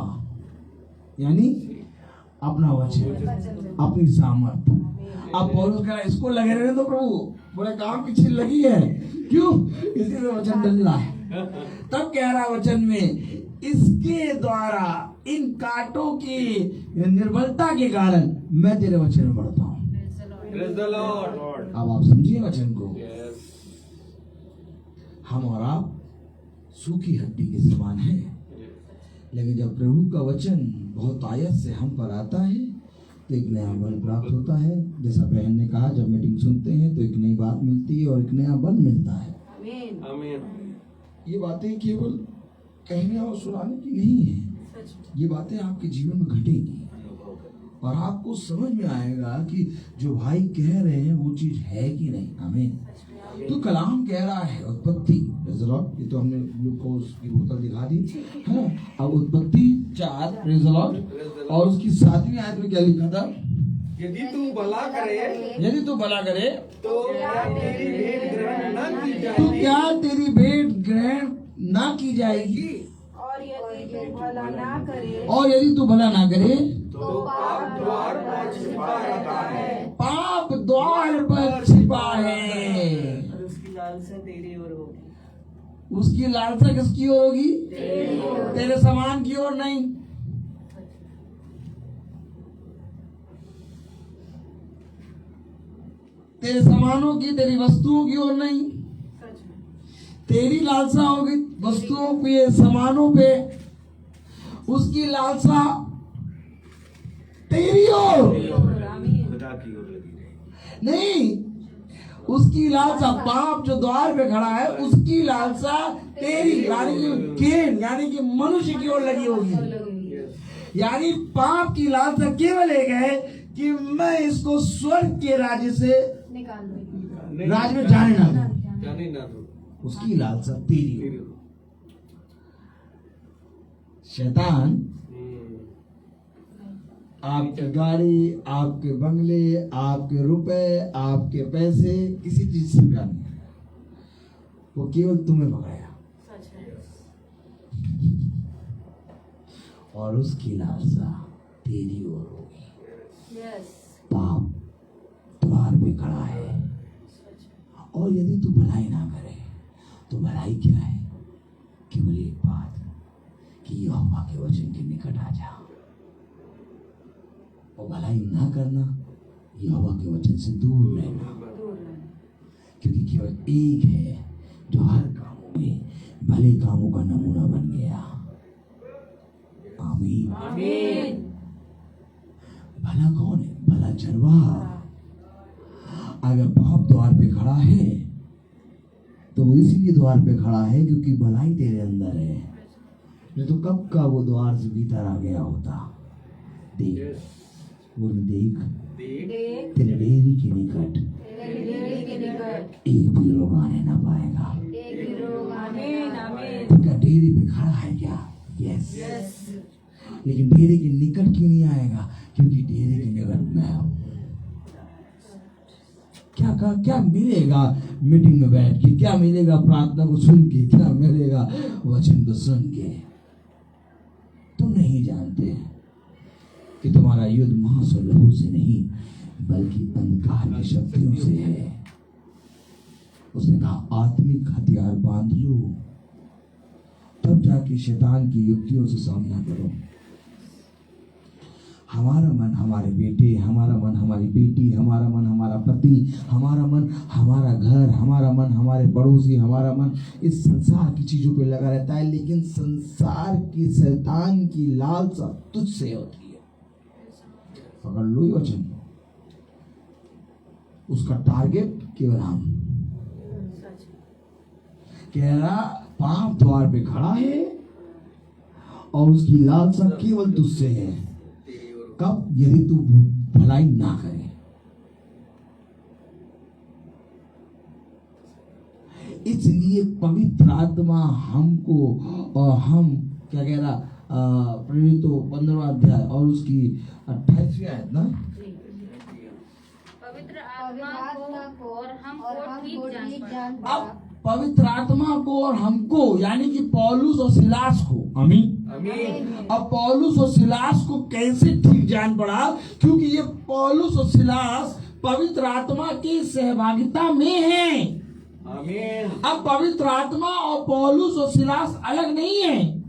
यानी अपना वचन, अपनी सामर्थ। अब पौलुस कह रहा इसको लगे रहने दो प्रभु, बोले काम की छिल लगी है। क्यों? इसी से वचन डल रहा है। तब कह रहा वचन में, इसके द्वारा इन कांटों की निर्बलता के कारण मैं तेरे वचन में बढ़ता हूँ। अब आप समझिए वचन को। हम और आप सूखी हड्डी के समान है, लेकिन जब प्रभु का वचन बहुत आयत से हम पर आता है तो एक नया बल प्राप्त होता है। जैसा बहन ने कहा, जब मीटिंग सुनते हैं तो एक नई बात मिलती है और एक नया बल मिलता है। आमीन। ये बातें केवल कहने और सुनाने की नहीं है। ये बातें आपके जीवन में घटेगी और आपको समझ में आएगा कि जो भाई कह रहे हैं वो चीज है कि नहीं। आमीन। तो कलाम कह रहा है उत्पत्ति, ये तो हमने ग्लूकोज की बोतल दिखा दी है। अब उत्पत्ति 4 और उसकी 7वीं आयत में क्या लिखा था? यदि तू भला करे यदि तू भला करे तो क्या तेरी भेंट ग्रहण न की तो जाएगी। क्या तेरी भेंट ग्रहण ना की जाएगी। और यदि तू भला ना करे और यदि तू भला ना करे तो पाप द्वार पर छिपा रहता है। पाप द्वार पर छिपा है। और उसकी लालसा तेरी ओर होगी। उसकी लालसा किसकी ओर होगी? तेरे समान की ओर नहीं। तेरे सामानों की, तेरी वस्तुओं की ओर नहीं। तेरी लालसा होगी वस्तुओं पे, सामानों पे, उसकी लालसा तेरी ओर नहीं। उसकी लालसा, पाप जो द्वार पे खड़ा है उसकी लालसा तेरी यानी कि केन यानी कि मनुष्य की ओर लगी होगी। यानी पाप की लालसा केवल एक है कि मैं इसको स्वर्ग के राज्य से निकाल दो। राज्य में जाने ना दूं। जाने ना दो। उसकी लालसा तेरी ओर। शैतान आपकी गाड़ी, आपके बंगले, आपके रुपए, आपके पैसे, किसी चीज से प्यार नहीं है। वो केवल तुम्हें भगाया और उसकी लालसा तेरी ओर होगी। पाप द्वार पे खड़ा है और यदि तू भलाई ना करे तो भलाई क्या है? केवल एक बात कि यहोवा के वचन के निकट आ जा। और भलाई ना करना, यहोवा के वचन से दूर रहना, क्योंकि केवल एक है जो हर कामों में भले कामों का नमूना बन गया। आमीन। भला कौन है? भला चरवाहा। अगर पाप द्वार पे खड़ा है तो वो इसीलिए द्वार पे खड़ा है क्योंकि भलाई तेरे अंदर है, नहीं तो कब का वो द्वार से भीतर आ गया होता। देख, वो देख, तेरे डेरी के निकट एक भी रोग आने ना पाएगा। तो क्या डेरी पे खड़ा है क्या? यस। लेकिन डेरे के निकट क्यों नहीं आएगा? क्योंकि डेरे के निकट मैं हूं। क्या मिलेगा मीटिंग में बैठ के? क्या मिलेगा प्रार्थना को सुन के? क्या मिलेगा वचन को सुन के? तुम नहीं जानते कि तुम्हारा युद्ध मांस और लहू से नहीं बल्कि अंधकार की शक्तियों से है। उसने कहा आत्मिक हथियार बांध लो, तब जाके शैतान की युक्तियों से सामना करो। हमारा मन हमारे बेटे, हमारा मन हमारी बेटी, हमारा मन हमारा पति, हमारा मन हमारा घर, हमारा मन हमारे पड़ोसी, हमारा मन इस संसार की चीजों पे लगा रहता है। लेकिन संसार की, शैतान की लालसा तुझसे होती है। पकड़ लो ये वचन। उसका टारगेट केवल हम। कह रहा पाप द्वार पे खड़ा है और उसकी लालसा केवल तुझसे है। कब? यदि तू भलाई ना करे। इसलिए पवित्र आत्मा हमको, और हम क्या कह रहा, प्रेरितों 15वां अध्याय और उसकी 28वीं आयत ना, पवित्र आत्मा को और हमको ठीक जान पड़ा। अब पवित्र आत्मा को और हमको यानी कि पौलुस और सिलास को, आमीन। अब पौलुस और सिलास को कैसे ठीक जान पड़ा? क्योंकि ये पौलुस और सिलास पवित्र आत्मा की सहभागिता में हैं। अब पवित्र आत्मा और पौलुस और सिलास अलग नहीं है।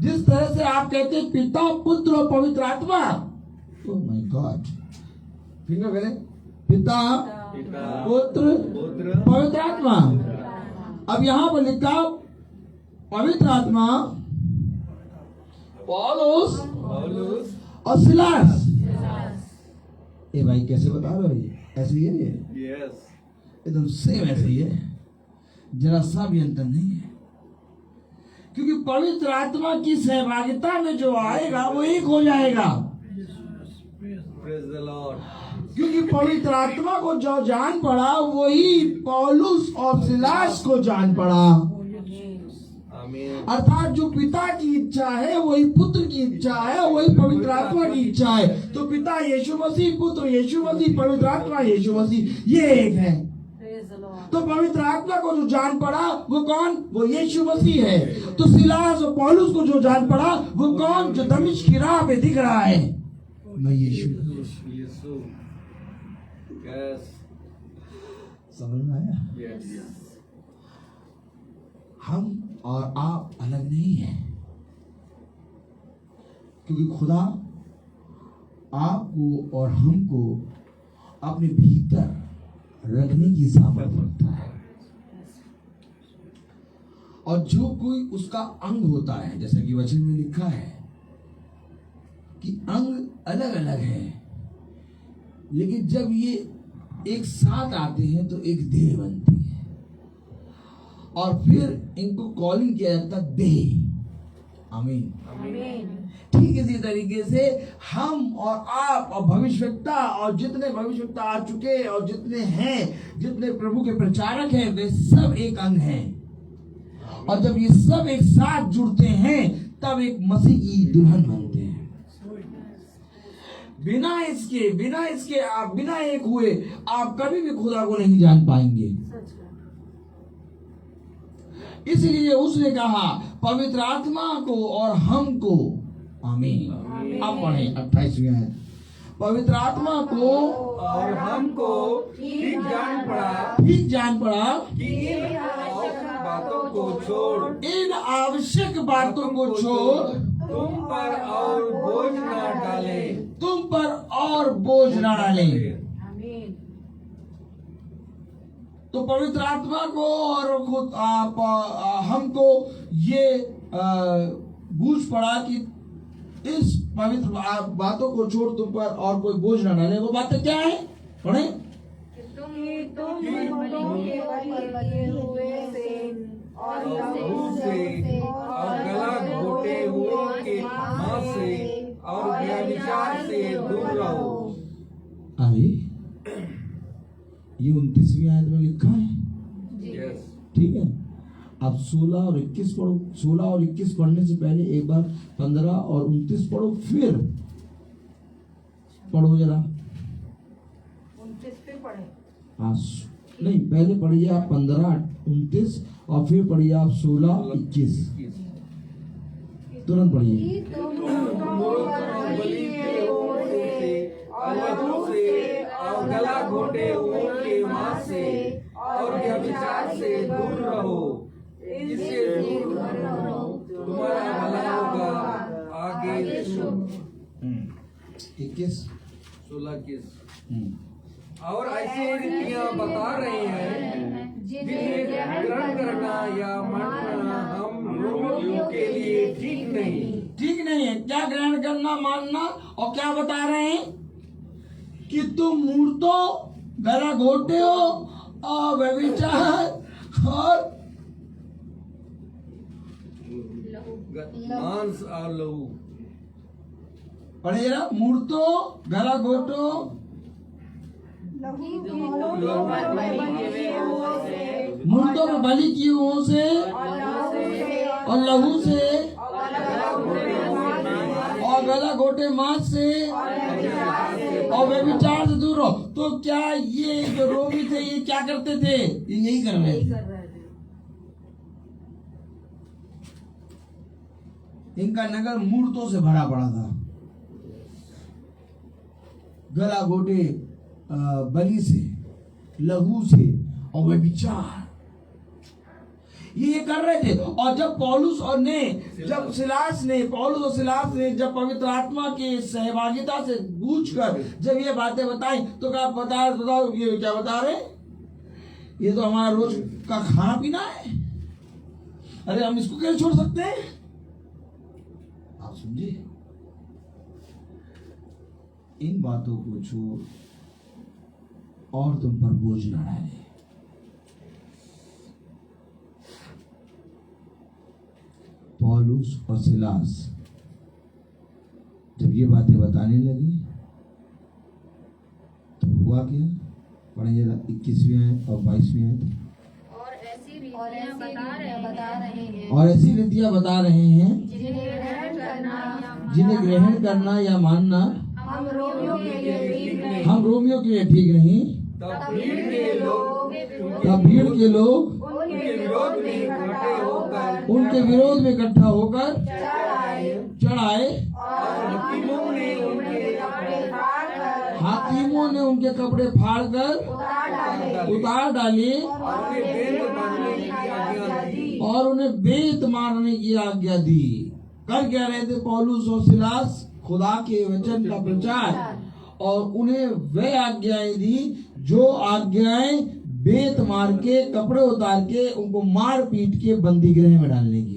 जिस तरह से आप कहते हैं पिता, पुत्र और पवित्र आत्मा, ओह माय गॉड, फिंगर करें, पिता, पुत्र, पवित्र आत्मा। अब यहां पर लिखा पवित्र आत्मा, पौलुस और सिलास। ए भाई कैसे बता रहे हो? ये ऐसे ही है, ये एकदम सेम ऐसे ही है, जरा सा भी अंतर नहीं है। क्योंकि पवित्र आत्मा की सहभागिता में जो आएगा वो एक हो जाएगा। Praise the Lord. क्योंकि पवित्र आत्मा को जो जान पड़ा वही पौलुस और सिलास को जान पड़ा। Amen. अर्थात जो पिता की इच्छा है वही पुत्र की इच्छा है, वही पवित्र आत्मा की इच्छा है। तो पिता यीशु मसीह, पुत्र यीशु मसीह, पवित्र आत्मा यीशु मसीह, ये एक है। तो पवित्र आत्मा को जो जान पड़ा वो कौन? वो यीशु मसीह है। तो सिलास और पौलुस को जो जान पड़ा वो कौन? जो दमिश्क की राह पे दिख रहा है, मैं यीशु। यीशु। Yes. समझ में आया? Yes. हम और आप अलग नहीं हैं, क्योंकि खुदा आपको और हमको अपने भीतर रखने की सामर्थ्य रखता है। और जो कोई उसका अंग होता है, जैसा कि वचन में लिखा है कि अंग अलग अलग है, लेकिन जब ये एक साथ आते हैं तो एक देह बनती है। और फिर इनको कॉलिंग किया जाता देह। आमीन। ठीक इसी तरीके से हम और आप और भविष्यवक्ता और जितने भविष्यवक्ता आ चुके और जितने हैं, जितने प्रभु के प्रचारक हैं, वे सब एक अंग हैं। और जब ये सब एक साथ जुड़ते हैं तब एक मसीह की दुल्हन बनते हैं। बिना इसके आप बिना एक हुए आप कभी भी खुदा को नहीं जान पाएंगे। इसलिए उसने कहा पवित्र आत्मा को और हमको। आमीन। अब पढ़ें 28वीं आयत। पवित्र आत्मा को और हमको ठीक जान पड़ा कि इन आवश्यक बातों को छोड़ तुम पर और बोझ न डाले। तो पवित्र आत्मा को और खुद हमको ये बूझ पड़ा कि इस पवित्र बातों को छोड़ तुम पर और कोई बोझ न डाले। वो बातें क्या है? पढ़े। तुम और लहू से और गला घोटे हुए के मांस से और व्यभिचार से दूर रहो। अरे ये 29वीं आयत में लिखा है। Yes. ठीक है, अब 16 और 21 पढ़ो। 16 और 21 पढ़ने से पहले एक बार 15 और 29 पढ़ो, फिर पढ़ो जरा। 29 पे पढ़े। हाँ, नहीं पहले पढ़िए आप 15, 29 और फिर पढ़िए आप 16, 21। तुरंत पढ़िए। और गला घोटे हुए के मांस से और व्यभिचार से दूर रहो, इससे दूर रहो, तुम्हारा भला होगा। आगे 21, 16, 21। और ऐसी रीतियां बता रहे हैं जिन्हें ग्रहण करना या मानना हम लोगों के लिए ठीक नहीं है। क्या ग्रहण करना, मानना? और क्या बता रहे हैं कि तुम मूर्तों, गला घोटे हो और व्यभिचार और मांस और लहू। पढ़िए ना, मूर्तों, गला घोटो, मूर्तों में बलि किए हुओं से और लहू से और गला घोटे मांस से और व्यभिचार से दूर रहो। तो क्या ये जो रोगी थे ये क्या करते थे? ये यही कर रहे थे। इनका नगर मूर्तों से भरा पड़ा था। गला घोटे बलि से, लहू से और व्यभिचार, ये कर रहे थे। और जब पौलुस और सिलास ने जब पवित्र आत्मा की सहभागिता से पूछकर जब ये बातें बताई तो क्या बताओ ये क्या बता रहे? ये तो हमारा रोज का खाना पीना है। अरे हम इसको कैसे छोड़ सकते हैं? आप समझे? इन बातों को छोड़ और तुम पर बोझ न डाले। पौलुस और सिलास जब ये बातें बताने लगे तो हुआ क्या? पढ़ेंगे 21वीं आयत और 22वीं आयत। और ऐसी रीतियां बता रहे हैं और ऐसी रीतियां बता रहे हैं जिन्हें ग्रहण करना या मानना हम रोमियों के लिए ठीक नहीं। हम रोमियों के लिए ठीक नहीं। तब भीड़ के लोग तब भीड़ के लोग उनके विरोध में इकट्ठा होकर उनके विरोध में इकट्ठा होकर चढ़ आए और हाकिमों ने उनके कपड़े फाड़कर हाकिमों ने उनके कपड़े फाड़कर उतार डाले और उन्हें बेत मारने की आज्ञा दी। कर क्या रहे थे पौलुस और सिलास? खुदा के वचन का प्रचार, और उन्हें वे आज्ञाएं दी जो आज्ञाएं बेत मार के, कपड़े उतार के, उनको मार पीट के बंदी गृह में डालने की।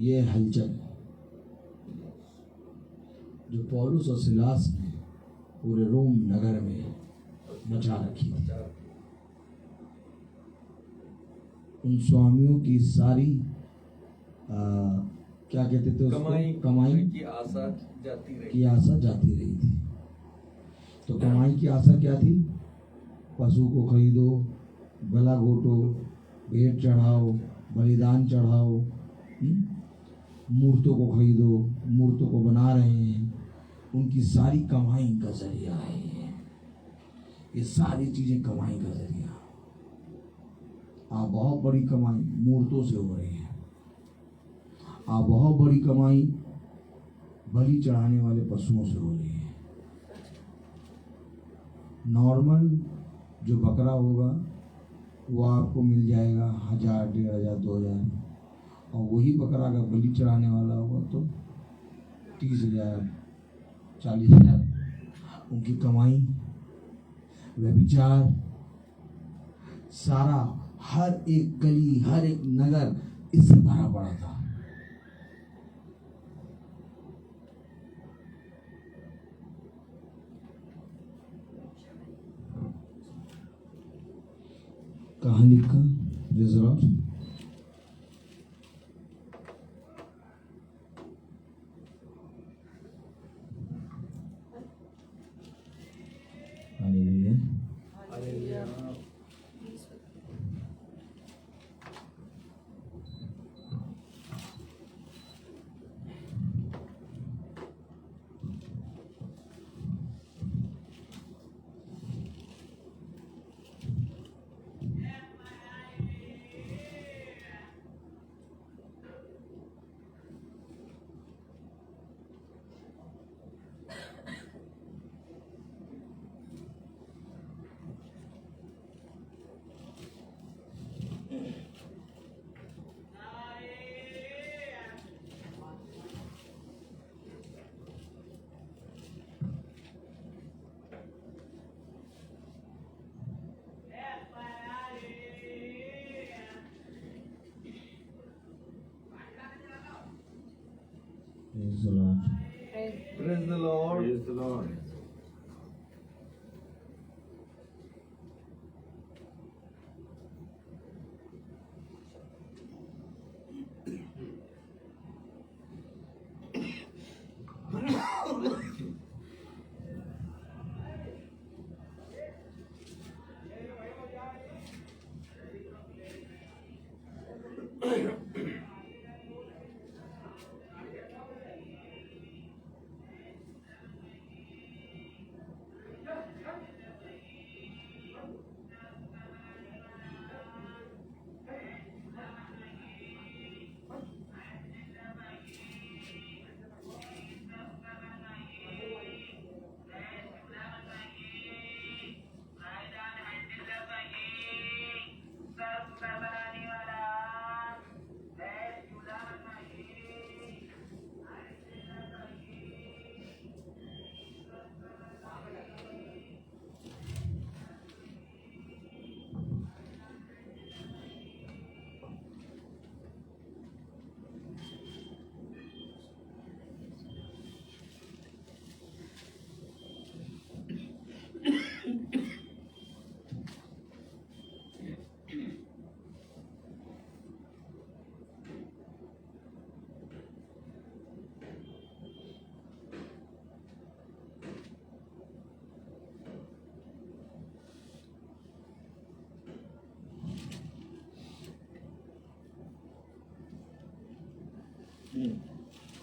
ये हलचल जो पौलुस और सिलास ने पूरे रोम नगर में मचा रखी थी, उन स्वामियों की सारी क्या कहते थे उसको, कमाई की आशा जाती रही थी। तो कमाई की आशा क्या थी? पशु को खरीदो, गला घोटो, भेंट चढ़ाओ, बलिदान चढ़ाओ, मूर्तों को खरीदो, मूर्तों को बना रहे हैं। उनकी सारी कमाई का जरिया है ये सारी चीजें कमाई का जरिया। बहुत बड़ी कमाई मूर्तों से हो रही है। बहुत बड़ी कमाई बलि चढ़ाने वाले पशुओं से हो रही है। नॉर्मल जो बकरा होगा वो आपको मिल जाएगा 1000, 1500, 2000, और वही बकरा अगर बलि चढ़ाने वाला होगा तो 30,000, 40,000। उनकी कमाई, व्यभिचार, सारा हर एक गली, हर एक नगर इससे भरा पड़ा था। कहाँ लिखा? Reserve Praise the Lord. Praise the Lord. Praise the Lord.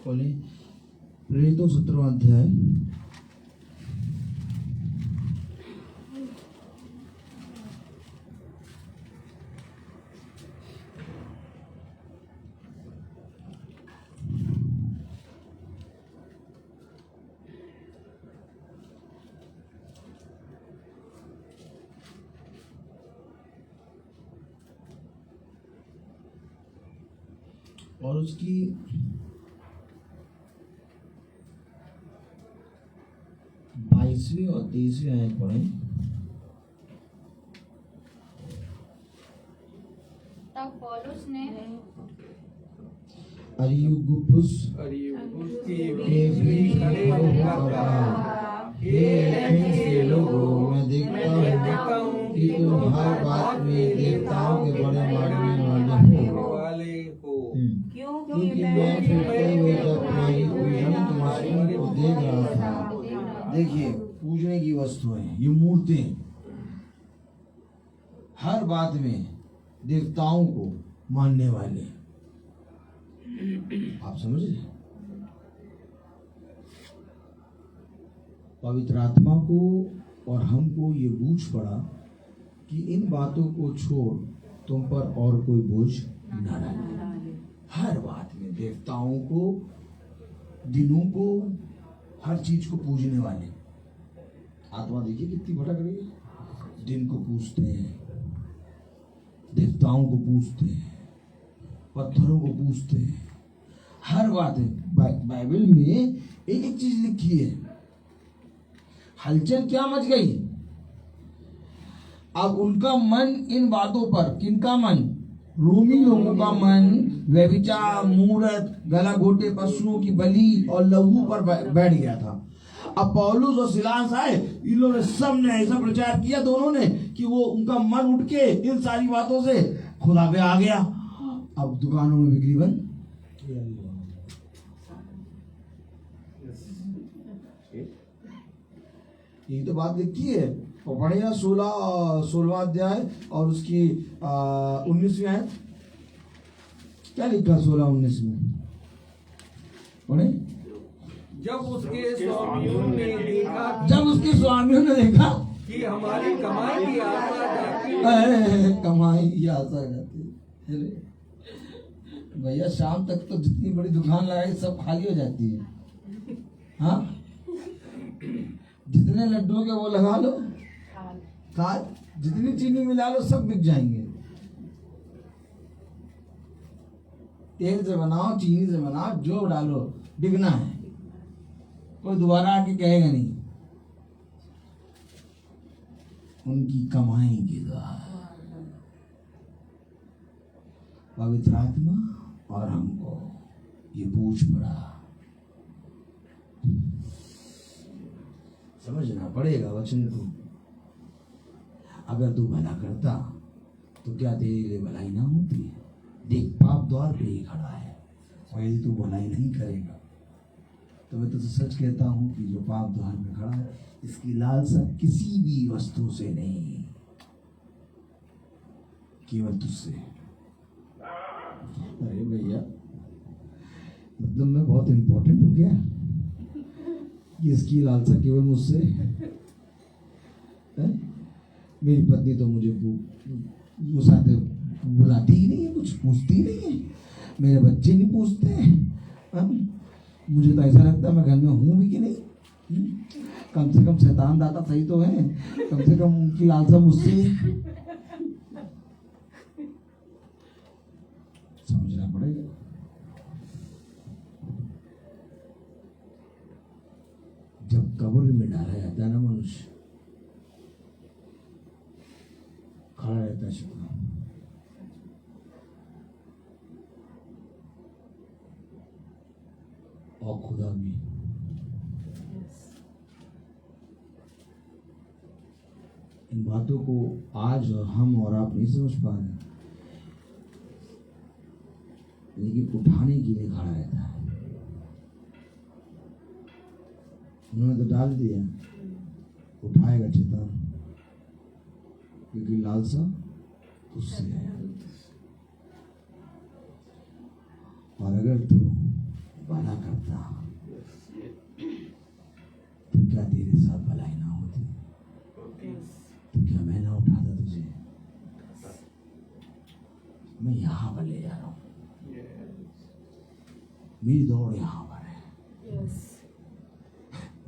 खोलें प्रेरितों 17वां अध्याय। और उसकी 22वीं और 23वीं आयत पढ़ें। तब पौलुस ने अरियुगुपुस के भी खड़े होकर कहा, हे एथेंस के लोगों, मैं देखता हूँ कि तुम हर बात में देवताओं के बड़े मानने वाले हो। क्योंकि मैं फिरते हुए जब तुम्हारी पूजन वस्तुओं को देख रहा था। देखिए, पूजने की वस्तुएं, ये मूर्तें, हर बात में देवताओं को मानने वाले, आप समझ रहे? पवित्र आत्मा को और हमको ये बूझ पड़ा कि इन बातों को छोड़ तुम पर और कोई बोझ न रहे। हर बात में देवताओं को, दिनों को, हर चीज को पूजने वाले। आत्मा देखिए कितनी भटक रही है। दिन को पूजते हैं, देवताओं को पूजते हैं, पत्थरों को पूजते हैं, हर बात है। बाइबल में एक एक चीज लिखी है। हलचल क्या मच गई? अब उनका मन इन बातों पर, किनका मन? रोमी लोगों का मन व्यभिचार, मूर्त, गला घोटे, पशुओं की बलि और लहू पर बैठ गया था। अब पौलुस और सिलास आए, इन लोगों ने सब ने ऐसा प्रचार किया दोनों ने कि वो उनका मन उठ के इन सारी बातों से खुदा पे आ गया। अब दुकानों में बिक्री बंद। ये तो बात लिखी है और पढ़ेगा 16वां अध्याय और उसकी 19वीं आयत। क्या लिखा 16-19 में? पढ़े। जब उसके स्वामियों ने देखा कि हमारी कमाई की आशा जाती कमाई की आशा जाती है। भैया शाम तक तो जितनी बड़ी दुकान लगाई सब खाली हो जाती है। हाँ, जितने लड्डुओं के वो लगा लो, जितनी चीनी मिला लो, सब बिक जाएंगे। तेल से बनाओ, चीनी से बनाओ, जो डालो, बिकना है। कोई दोबारा आके कहेगा नहीं। उनकी कमाई के द्वारा पवित्र आत्मा और हमको ये बूझ पड़ा। समझना पड़ेगा वचन को। अगर तू भला करता तो क्या तेरे लिए भलाई ना होती? देख, पाप द्वार पे ही खड़ा है, और यदि तू भलाई नहीं करेगा तो मैं तुझसे सच कहता हूं कि जो पाप द्वार पे खड़ा है, इसकी लालसा किसी भी वस्तु से नहीं, केवल तुझसे। अरे भैया, मतलब मैं बहुत इंपॉर्टेंट हो गया? इसकी लालसा केवल मुझसे है? मेरी पत्नी तो मुझे बुलाती ही नहीं है, कुछ पूछती नहीं है, मेरे बच्चे नहीं पूछते हैं। मुझे तो ऐसा लगता है मैं घर में हूँ भी कि नहीं। कम से कम शैतान दाता सही तो है, कम से कम उनकी लालसा मुझसे। समझना पड़ेगा। जब कब्र में डाला जाता है ना मनुष्य, खड़ा रहता है शुक्र, और खुदा भी। इन बातों को आज हम और आप नहीं समझ पा रहे, लेकिन उठाने के लिए खड़ा रहता है। उन्होंने तो डाल दिया, उठाएगा चेतन, क्योंकि लालसा उससे है। और अगर तू भला करता तो क्या तेरे साथ भलाई ना होती? तो क्या मैं ना उठाता तुझे? मैं यहाँ पर ले जा रहा हूँ, मेरी दौड़ यहाँ पर है।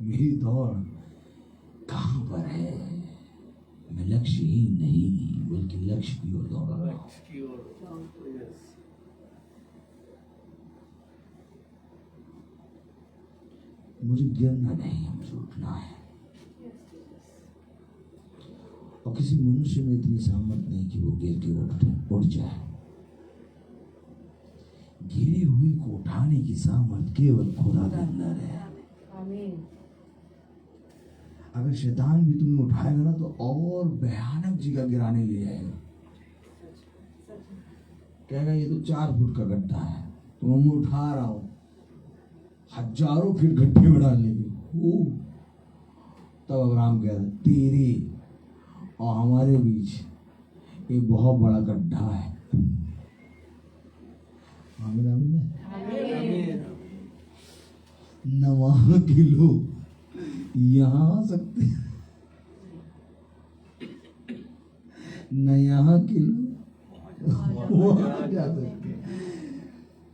मेरी दौड़ कहाँ पर है? मैं लक्ष्यहीन नहीं बल्कि लक्ष्य की ओर दौड़ रहा हूँ। मुझे गिरना नहीं है, मुझे उठना है। और किसी मनुष्य में इतनी सामर्थ नहीं कि वो गिर के उठ जाए। गिरे हुए को उठाने की सामर्थ केवल खुदा के अंदर है। अगर शैतान भी तुम्हें उठाएगा ना तो और भयानक जगह गिराने ले जाएगा। कहेगा ये तो 4 फुट का गड्ढा है, तो मैं उठा रहा हूं हजारों फीट गड्ढे में डालने के। तब अब्राहम कह रहा तेरे और हमारे बीच एक बहुत बड़ा गड्ढा है। आमीन आमीन। न वहां के लोग यहाँ आ सकते न यहाँ के लोग वहां जा सकते।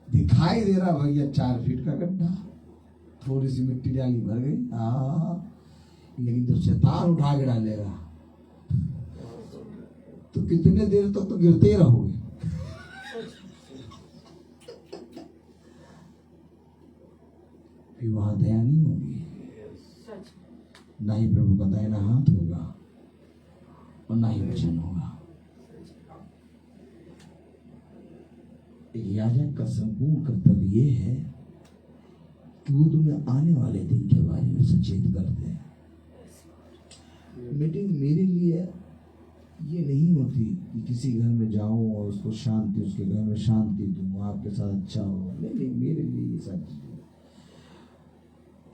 दिखाई दे रहा भैया 4 फीट का गड्ढा, थोड़ी सी मिट्टी डाली भर गई। लेकिन जब शैतान उठा के डालेगा तो कितने देर तक तो गिरते ही रहोगे। फिर वहां दया नहीं होगी, ना ही प्रभु का दाहिना हाथ होगा और ना ही वचन होगा। याजक का संपूर्ण कर्तव्य ये है कि वो तुम्हें आने वाले दिन के बारे में सचेत कर दे। मीटिंग मेरे लिए ये नहीं होती कि किसी घर में जाऊं और उसको शांति, उसके घर में शांति दूं, आपके साथ अच्छा हो। नहीं, मेरे लिए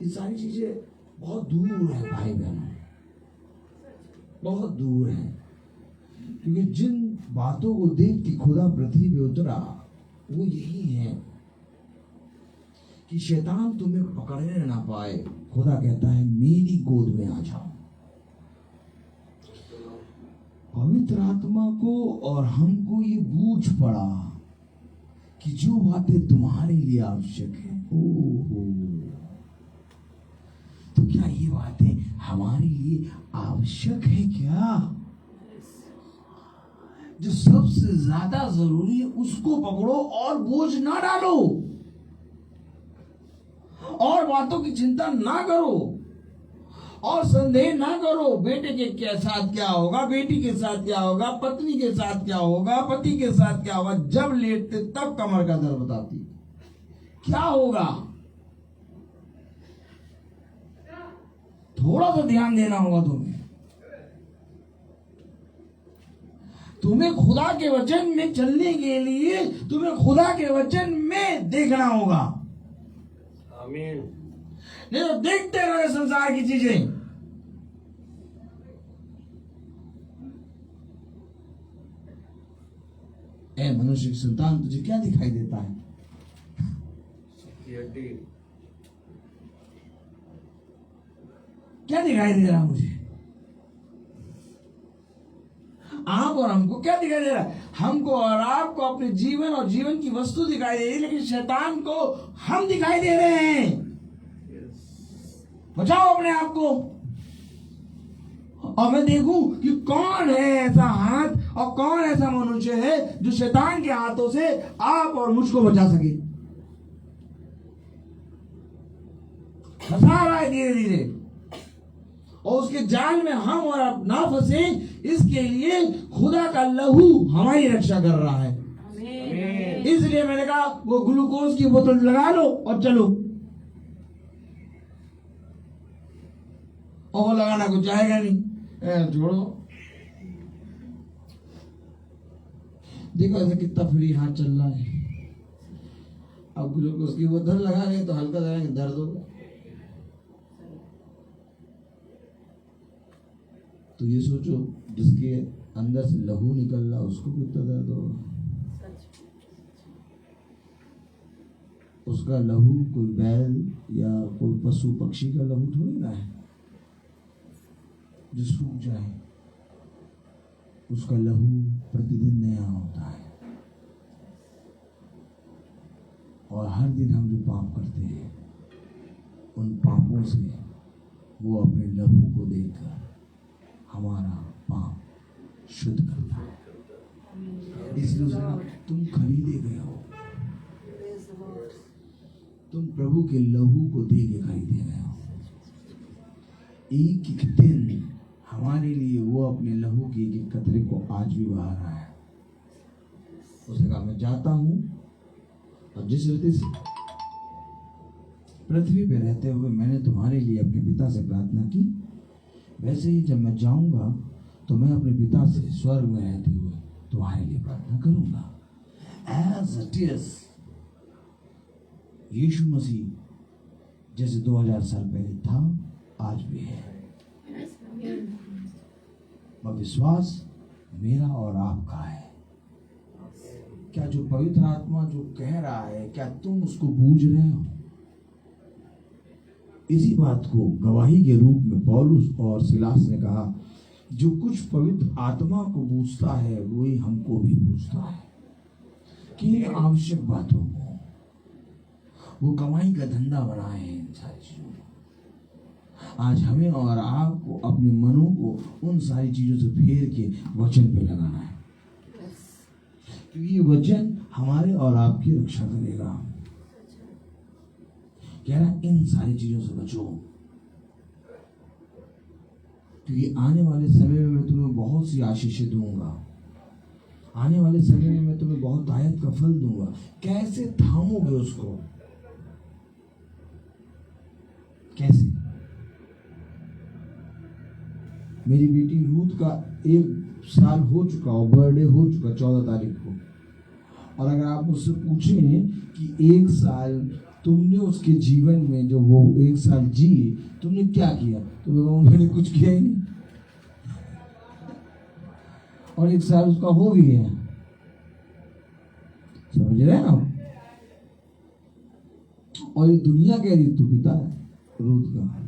ये सारी चीजें बहुत दूर है भाई बहनों, बहुत दूर है। क्योंकि जिन बातों को देख के खुदा पृथ्वी पे उतरा वो यही है कि शैतान तुम्हें पकड़ने ना पाए। खुदा कहता है मेरी गोद में आ जाओ। पवित्र आत्मा को और हमको ये बूझ पड़ा कि जो बातें तुम्हारे लिए आवश्यक है, तो क्या ये बातें हमारे लिए आवश्यक है? क्या जो सबसे ज्यादा जरूरी है उसको पकड़ो और बोझ ना डालो और बातों की चिंता ना करो और संदेह ना करो। बेटे के साथ क्या होगा, बेटी के साथ क्या होगा, पत्नी के साथ क्या होगा, पति के साथ क्या होगा। जब लेटते तब कमर का दर्द बताती क्या होगा। थोड़ा सा ध्यान देना होगा तुम्हें खुदा के वचन में चलने के लिए तुम्हें खुदा के वचन में देखना होगा। आमीन। नहीं तो देखते रहे संसार की चीजें। ए मनुष्य की संतान, तुझे क्या दिखाई देता है? क्या दिखाई दे रहा मुझे? आप और हमको क्या दिखाई दे रहा है? हमको और आपको अपने जीवन और जीवन की वस्तु दिखाई दे रही है, लेकिन शैतान को हम दिखाई दे रहे हैं। बचाओ अपने आप को। और मैं देखूं कि कौन है ऐसा हाथ और कौन ऐसा मनुष्य है जो शैतान के हाथों से आप और मुझको बचा सके। फंसा रहा है धीरे धीरे और उसके जाल में हम और आप ना फंसे, इसके लिए खुदा का लहू हमारी रक्षा कर रहा है। इसलिए मैंने कहा वो ग्लूकोज की बोतल लगा लो और चलो। और लगाना कुछ जाएगा नहीं, छोड़ो। देखो ऐसा कितना फ्री हाथ चल रहा है। अब ग्लूकोज की बोतल लगा रहे तो हल्का दर्द होगा। तो ये सोचो जिसके अंदर से लहू निकल रहा उसको कितना दर्द होगा। उसका लहू कोई बैल या कोई पशु पक्षी का लहू थोड़ी ना है जो सूख जाए। उसका लहू प्रतिदिन नया होता है। और हर दिन हम जो पाप करते हैं उन पापों से वो अपने लहू को देकर हमारा पाप शुद्ध करता है। इसलिए उसने कहा, तुम खरीदे गए हो, तुम प्रभु के लहू को दे के खरीदे गए हो। एक एक दिन हमारे लिए वो अपने लहू की एक कतरे को आज भी बहा रहा है। उसने कहा, मैं जाता हूं और जिस रीति से पृथ्वी पे रहते हुए मैंने तुम्हारे लिए अपने पिता से प्रार्थना की, वैसे ही जब मैं जाऊंगा तो मैं अपने पिता से स्वर्ग में रहते हुए तुम्हारे लिए प्रार्थना करूंगा। एज इट इज, यीशु मसीह जैसे 2000 साल पहले था आज भी है। वह विश्वास मेरा और आपका है। क्या जो पवित्र आत्मा जो कह रहा है, क्या तुम उसको बूझ रहे हो? इसी बात को गवाही के रूप में पौलुस और सिलास ने कहा, जो कुछ पवित्र आत्मा को बूझता है वही हमको भी बूझता है कि इन आवश्यक बातों को वो कमाई का धंधा बनाए हैं। इन सारी चीजों को आज हमें और आपको अपने मनों को उन सारी चीजों से फेर के वचन पे लगाना है, क्योंकि ये वचन हमारे और आपकी रक्षा करेगा। कह रहा इन सारी चीजों से बचो, क्योंकि आने वाले समय में मैं तुम्हें बहुत सी आशीषें दूंगा। आने वाले समय में मैं तुम्हें बहुत आयत का फल दूंगा। कैसे थामोगे उसको? कैसे? मेरी बेटी रूथ का 1 साल हो चुका हो, बर्थडे हो चुका 14 तारीख को, और अगर आप मुझसे पूछें कि 1 साल तुमने उसके जीवन में जो वो 1 साल जी तुमने क्या किया, तो मैं कहूँ मैंने कुछ किया ही नहीं, और 1 साल उसका हो भी गया। समझ रहे हैं आप? और ये दुनिया कह रही तू पिता है रूथ का,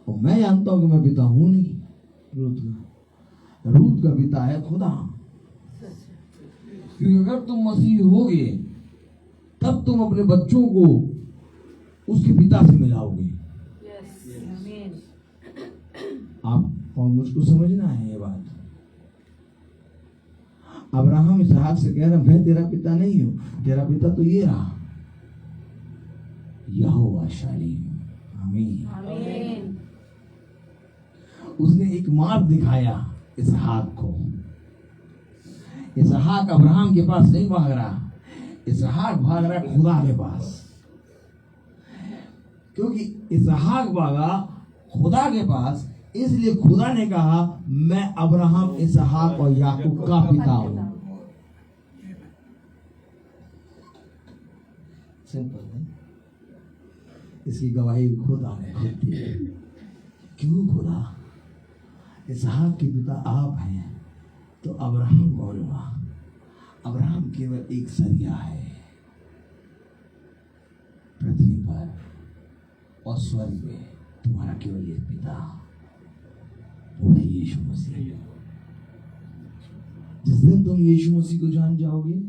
और मैं जानता हूं कि मैं पिता हूं नहीं रूथ का। रूथ का पिता है खुदा। क्योंकि अगर तुम मसीह होगे तब तुम अपने बच्चों को उसके पिता से मिलाओगे। आप और मुझको समझना है ये बात। अब्राहम इसहाक से कह रहा, मैं तेरा पिता नहीं हूं, तेरा पिता तो ये रहा, यहोवा शालीम। आमीन। उसने एक मार्ग दिखाया इसहाक को। इसहाक अब्राहम के पास नहीं भाग रहा, इसहाक भाग रहा खुदा के पास, क्योंकि इसहाक भागा खुदा के पास, इसलिए खुदा ने कहा मैं अब्राहम, इसहाक और याकूब का पिता हूं। सिंपल है। इसकी गवाही खुदा ने खुद दी। क्यों खुदा? इसहाक के पिता आप हैं, तो अब्राहम कौन हुआ? अब्राहम केवल एक सरिया है पृथ्वी पर, और स्वर्ग में तुम्हारा केवल एक पिता, वो है यीशु मसीह। जिस दिन तुम यीशु मसीह को जान जाओगे,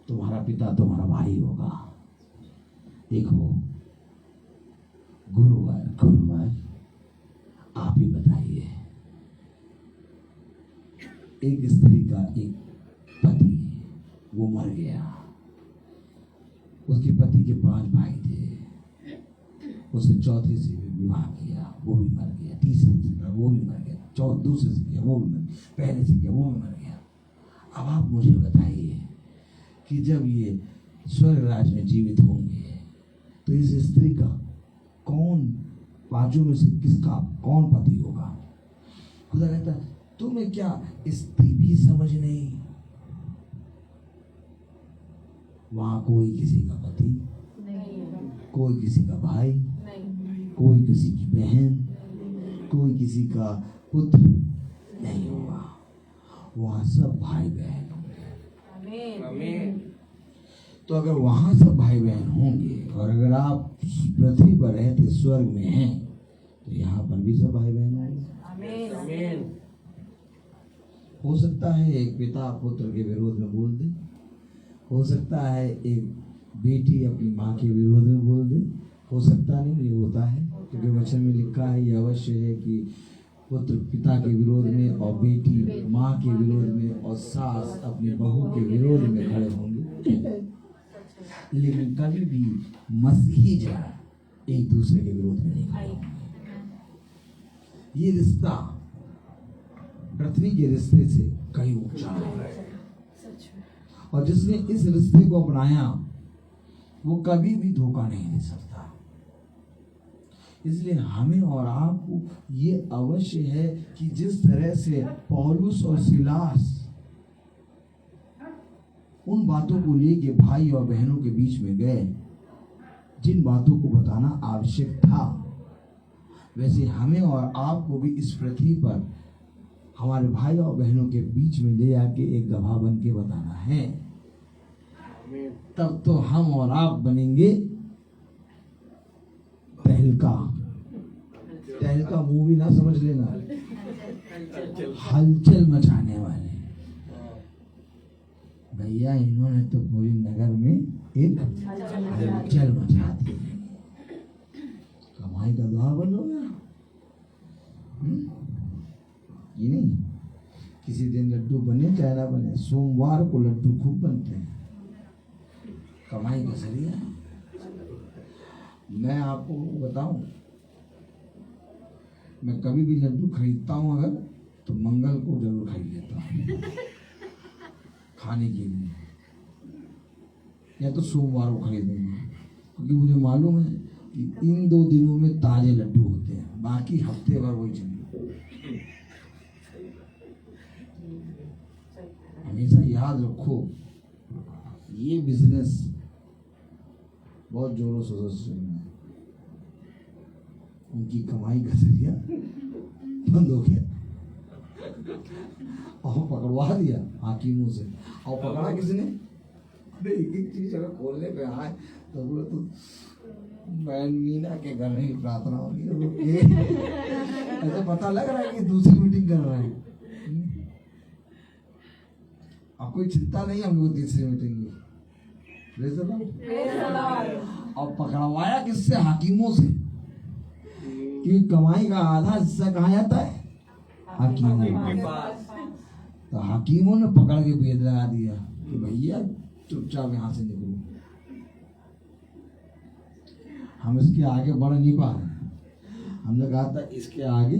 तुम्हारा पिता तुम्हारा भाई होगा। देखो, गुरुवार आप ही बताइए, एक स्त्री का एक पति वो मर गया। उसके पति के 5 भाई थे। उसने चौथे से भी विवाह किया, वो भी मर गया। तीसरे से किया, वो भी मर गया। दूसरे से किया, वो भी मर गया। पहले से किया, वो भी मर गया। अब आप मुझे बताइए कि जब ये स्वर्ग राज में जीवित होंगे तो इस स्त्री का कौन, 5 में से किसका कौन पति होगा? खुदा कहता है तुम्हें क्या स्त्री भी समझ नहीं? वहां कोई किसी का पति नहीं, कोई किसी का भाई नहीं, कोई किसी की बहन, कोई किसी का पुत्र नहीं होगा। वहां सब भाई बहन होंगे। तो अगर वहां सब भाई बहन होंगे और अगर आप पृथ्वी पर रहते स्वर्ग में हैं तो यहाँ पर भी सब भाई बहन होंगे। आमीन। हो सकता है एक पिता पुत्र के विरोध में बोल दे, हो सकता है एक बेटी अपनी माँ के विरोध में बोल दे, हो सकता नहीं, ये होता है क्योंकि वचन में लिखा है, ये अवश्य है कि पुत्र पिता के विरोध में और बेटी माँ के विरोध में और सास अपनी बहू के विरोध में खड़े होंगे। लेकिन कभी भी मसीही जन एक दूसरे के विरोध में नहीं खड़े होंगे। ये रिश्ता पृथ्वी के रिश्ते से कहीं ऊंचा है और जिसने इस रिश्ते को अपनाया वो कभी भी धोखा नहीं दे सकता। इसलिए हमें और आपको ये अवश्य है कि जिस तरह से पौलुस और सिलास उन बातों को लेके भाई और बहनों के बीच में गए जिन बातों को बताना आवश्यक था, वैसे हमें और आपको भी इस पृथ्वी पर हमारे भाई और बहनों के बीच में ले आके एक गवाह बन के बताना है। तब तो हम और आप बनेंगे तहलका मूवी ना समझ लेना, हलचल मचाने वाले। भैया इन्होंने तो पूरी नगर में एक हलचल मचा दी, कमाई का द्वार बंद हो गया। ये नहीं किसी दिन लड्डू बने चाहे ना बने, सोमवार को लड्डू खूब बनते हैं, कमाई का जरिया है। मैं आपको बताऊं, मैं कभी भी लड्डू खरीदता हूं अगर तो मंगल को जरूर खरीद लेता हूं खाने के लिए, या तो सोमवार को खरीदूंगा क्योंकि मुझे मालूम है कि इन 2 दिनों में ताजे लड्डू होते हैं, बाकी हफ्ते भर वही चलेगा। हमेशा याद रखो ये बिजनेस बहुत जोरों शोरों से चल रहा है, उनकी कमाई का जरिया बंद हो गया और पकड़वा दिया हाकिमों से। और पकड़ा किसने? अरे एक चीज अगर खोलने पे आए तो बोले तो बहन मीना के घर में प्रार्थना होगी, ऐसा पता लग रहा है कि दूसरी मीटिंग कर रहे हैं। अब कोई चिंता नहीं हम लोग तीसरी मीटिंग में। और पकड़वाया किससे? हाकिमों से, क्योंकि कमाई का आधा हिस्सा कहाँ जाता है? हाकिमों के पास। तो हाकिमों ने पकड़ के भेद लगा दिया कि भैया चुपचाप यहाँ से निकलो, हम इसके आगे बढ़ नहीं पा रहे। हमने कहा था इसके आगे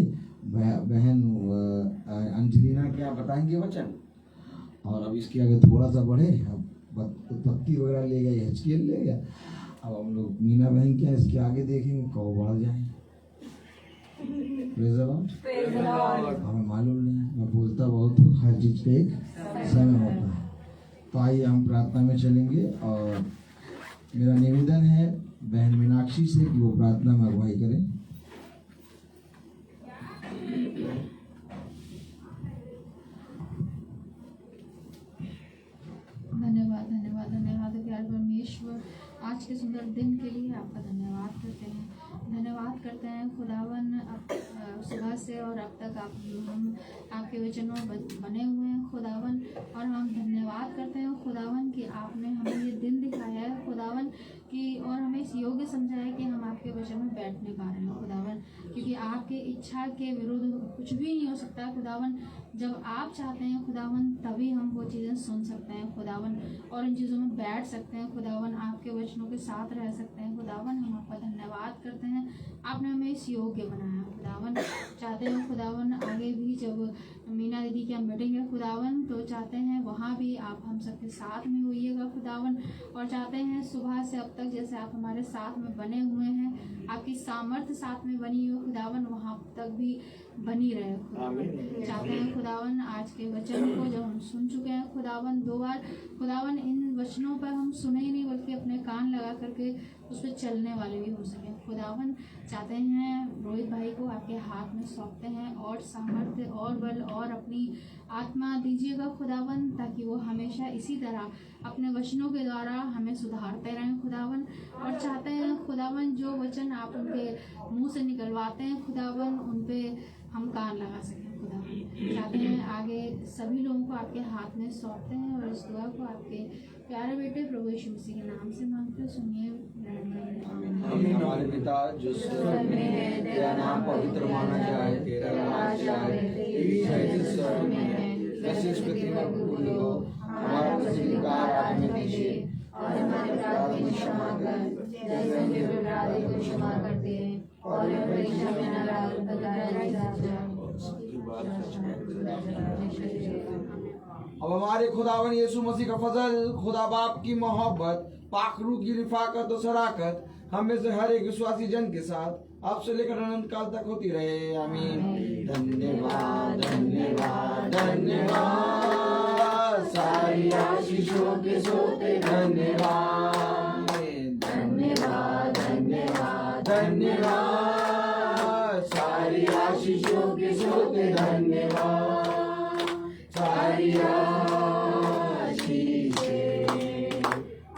बहन अंजलिना क्या बताएंगे वचन, और अब इसके आगे थोड़ा सा बढ़े, अब उत्पत्ति वगैरह ले गया, हिचकेल ले गया, अब हम लोग मीना बहन क्या इसके आगे देखेंगे कब बढ़ जाए। हमें मालूम नहीं, मैं बोलता बहुत हूँ, हर चीज का एक समय होता है। तो आइए हम प्रार्थना में चलेंगे और मेरा निवेदन है बहन मीनाक्षी से कि वो प्रार्थना में अगुवाई करें। धन्यवाद धन्यवाद धन्यवाद प्यारे परमेश्वर, आज के सुंदर दिन के लिए आपका धन्यवाद करते हैं। धन्यवाद करते हैं खुदावन, अब सुबह से और अब तक हम आपके वचनों बने हुए हैं खुदावन, और हम धन्यवाद करते हैं खुदावन कि आपने हमें ये दिन दिखाया है खुदावन कि, और हमें इस योग्य समझा है कि हम आपके वचन में बैठने पा रहे हैं खुदावन, क्योंकि आपके इच्छा के विरुद्ध कुछ भी नहीं हो सकता है खुदावन। जब आप चाहते हैं खुदावन तभी हम वो चीज़ें सुन सकते हैं खुदावन, और इन चीज़ों में बैठ सकते हैं खुदावन, आपके वचनों के साथ रह सकते हैं खुदावन। हम आपका धन्यवाद करते हैं, आपने हमें इस योग्य बनाया खुदावन। चाहते हैं खुदावन आगे भी जब मीना दीदी की हम बैठेंगे खुदावन, तो चाहते हैं वहाँ भी आप हम सबके साथ में होइएगा खुदावन, और चाहते हैं सुबह से अब तक जैसे आप हमारे साथ में बने हुए हैं, आपकी सामर्थ्य साथ में बनी हुई खुदावन वहाँ तक भी बनी रहे खुदावन। चाहते हैं खुदावन आज के वचन को जब हम सुन चुके हैं खुदावन 2 बार खुदावन, इन वचनों पर हम सुने ही नहीं बल्कि अपने कान लगा करके उस पर चलने वाले भी हो सके। खुदावन चाहते हैं रोहित भाई को आपके हाथ में सौंपते हैं, और सामर्थ्य और बल और अपनी आत्मा दीजिएगा खुदावन, ताकि वो हमेशा इसी तरह अपने वचनों के द्वारा हमें सुधारते रहें खुदावन। और चाहते हैं खुदावन जो वचन आप उनके मुंह से निकलवाते हैं खुदावन, उन पे हम कान लगा सकें खुदावन। चाहते हैं आगे सभी लोगों को आपके हाथ में सौंपते हैं, और इस दुआ को आपके प्यारे बेटे प्रभु यीशु मसीह के नाम से मांगते सुनिए। हमारे पिता जो स्वर्ग में है, तेरा नाम पवित्र माना जाए, तेरा राज्य आए, तेरी जैसे स्वर्ग में है वैसे इस पृथ्वी पर पूरी हो। हमारा प्रतिदिन का आहार हमें दीजिए, और हमारे अपराध की क्षमा कर जैसे हम भी अपराधी को क्षमा करते हैं, और हमें परीक्षा में न डाल अब हमारे खुदावन यीशु मसीह का फजल, खुदा बाप की मोहब्बत, पाक रूह की रिफाकत और शराकत हम में से हर एक विश्वासी जन के साथ अब से लेकर अनंत काल तक होती रहे। आमीन। धन्यवाद धन्यवाद धन्यवाद, सारी आशीषों के सोते धन्यवाद। धन्यवाद धन्यवाद धन्यवाद, सारी आशीषों के सोते धन्यवाद। सारी आशीषें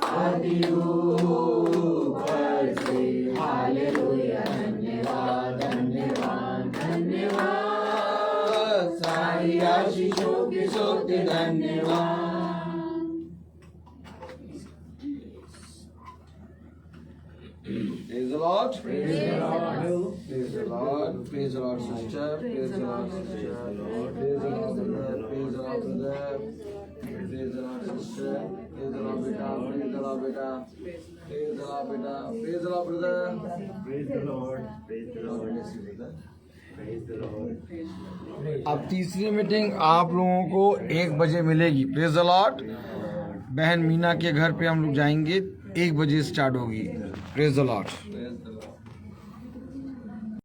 आदि ऊपर से, हालेलुया। धन्यवाद धन्यवाद धन्यवाद, सारी आशीषों के सोते धन्यवाद। Praise the Lord. Praise the Lord. Praise the Lord. Praise the Lord, sister. Praise the Lord, sister. Praise the Lord, brother. Praise the Lord, brother. Praise the Lord, sister. Praise the Lord, beta. Praise the Lord, beta. Praise the Lord, beta. Praise the Lord, brother. Praise the Lord. Praise the Lord. Praise the Lord. अब तीसरी मीटिंग आप लोगों को 1 बजे मिलेगी। Praise the Lord. बहन मीना के घर पे हम लोग जाएंगे, 1 बजे स्टार्ट होगी। Praise the Lord.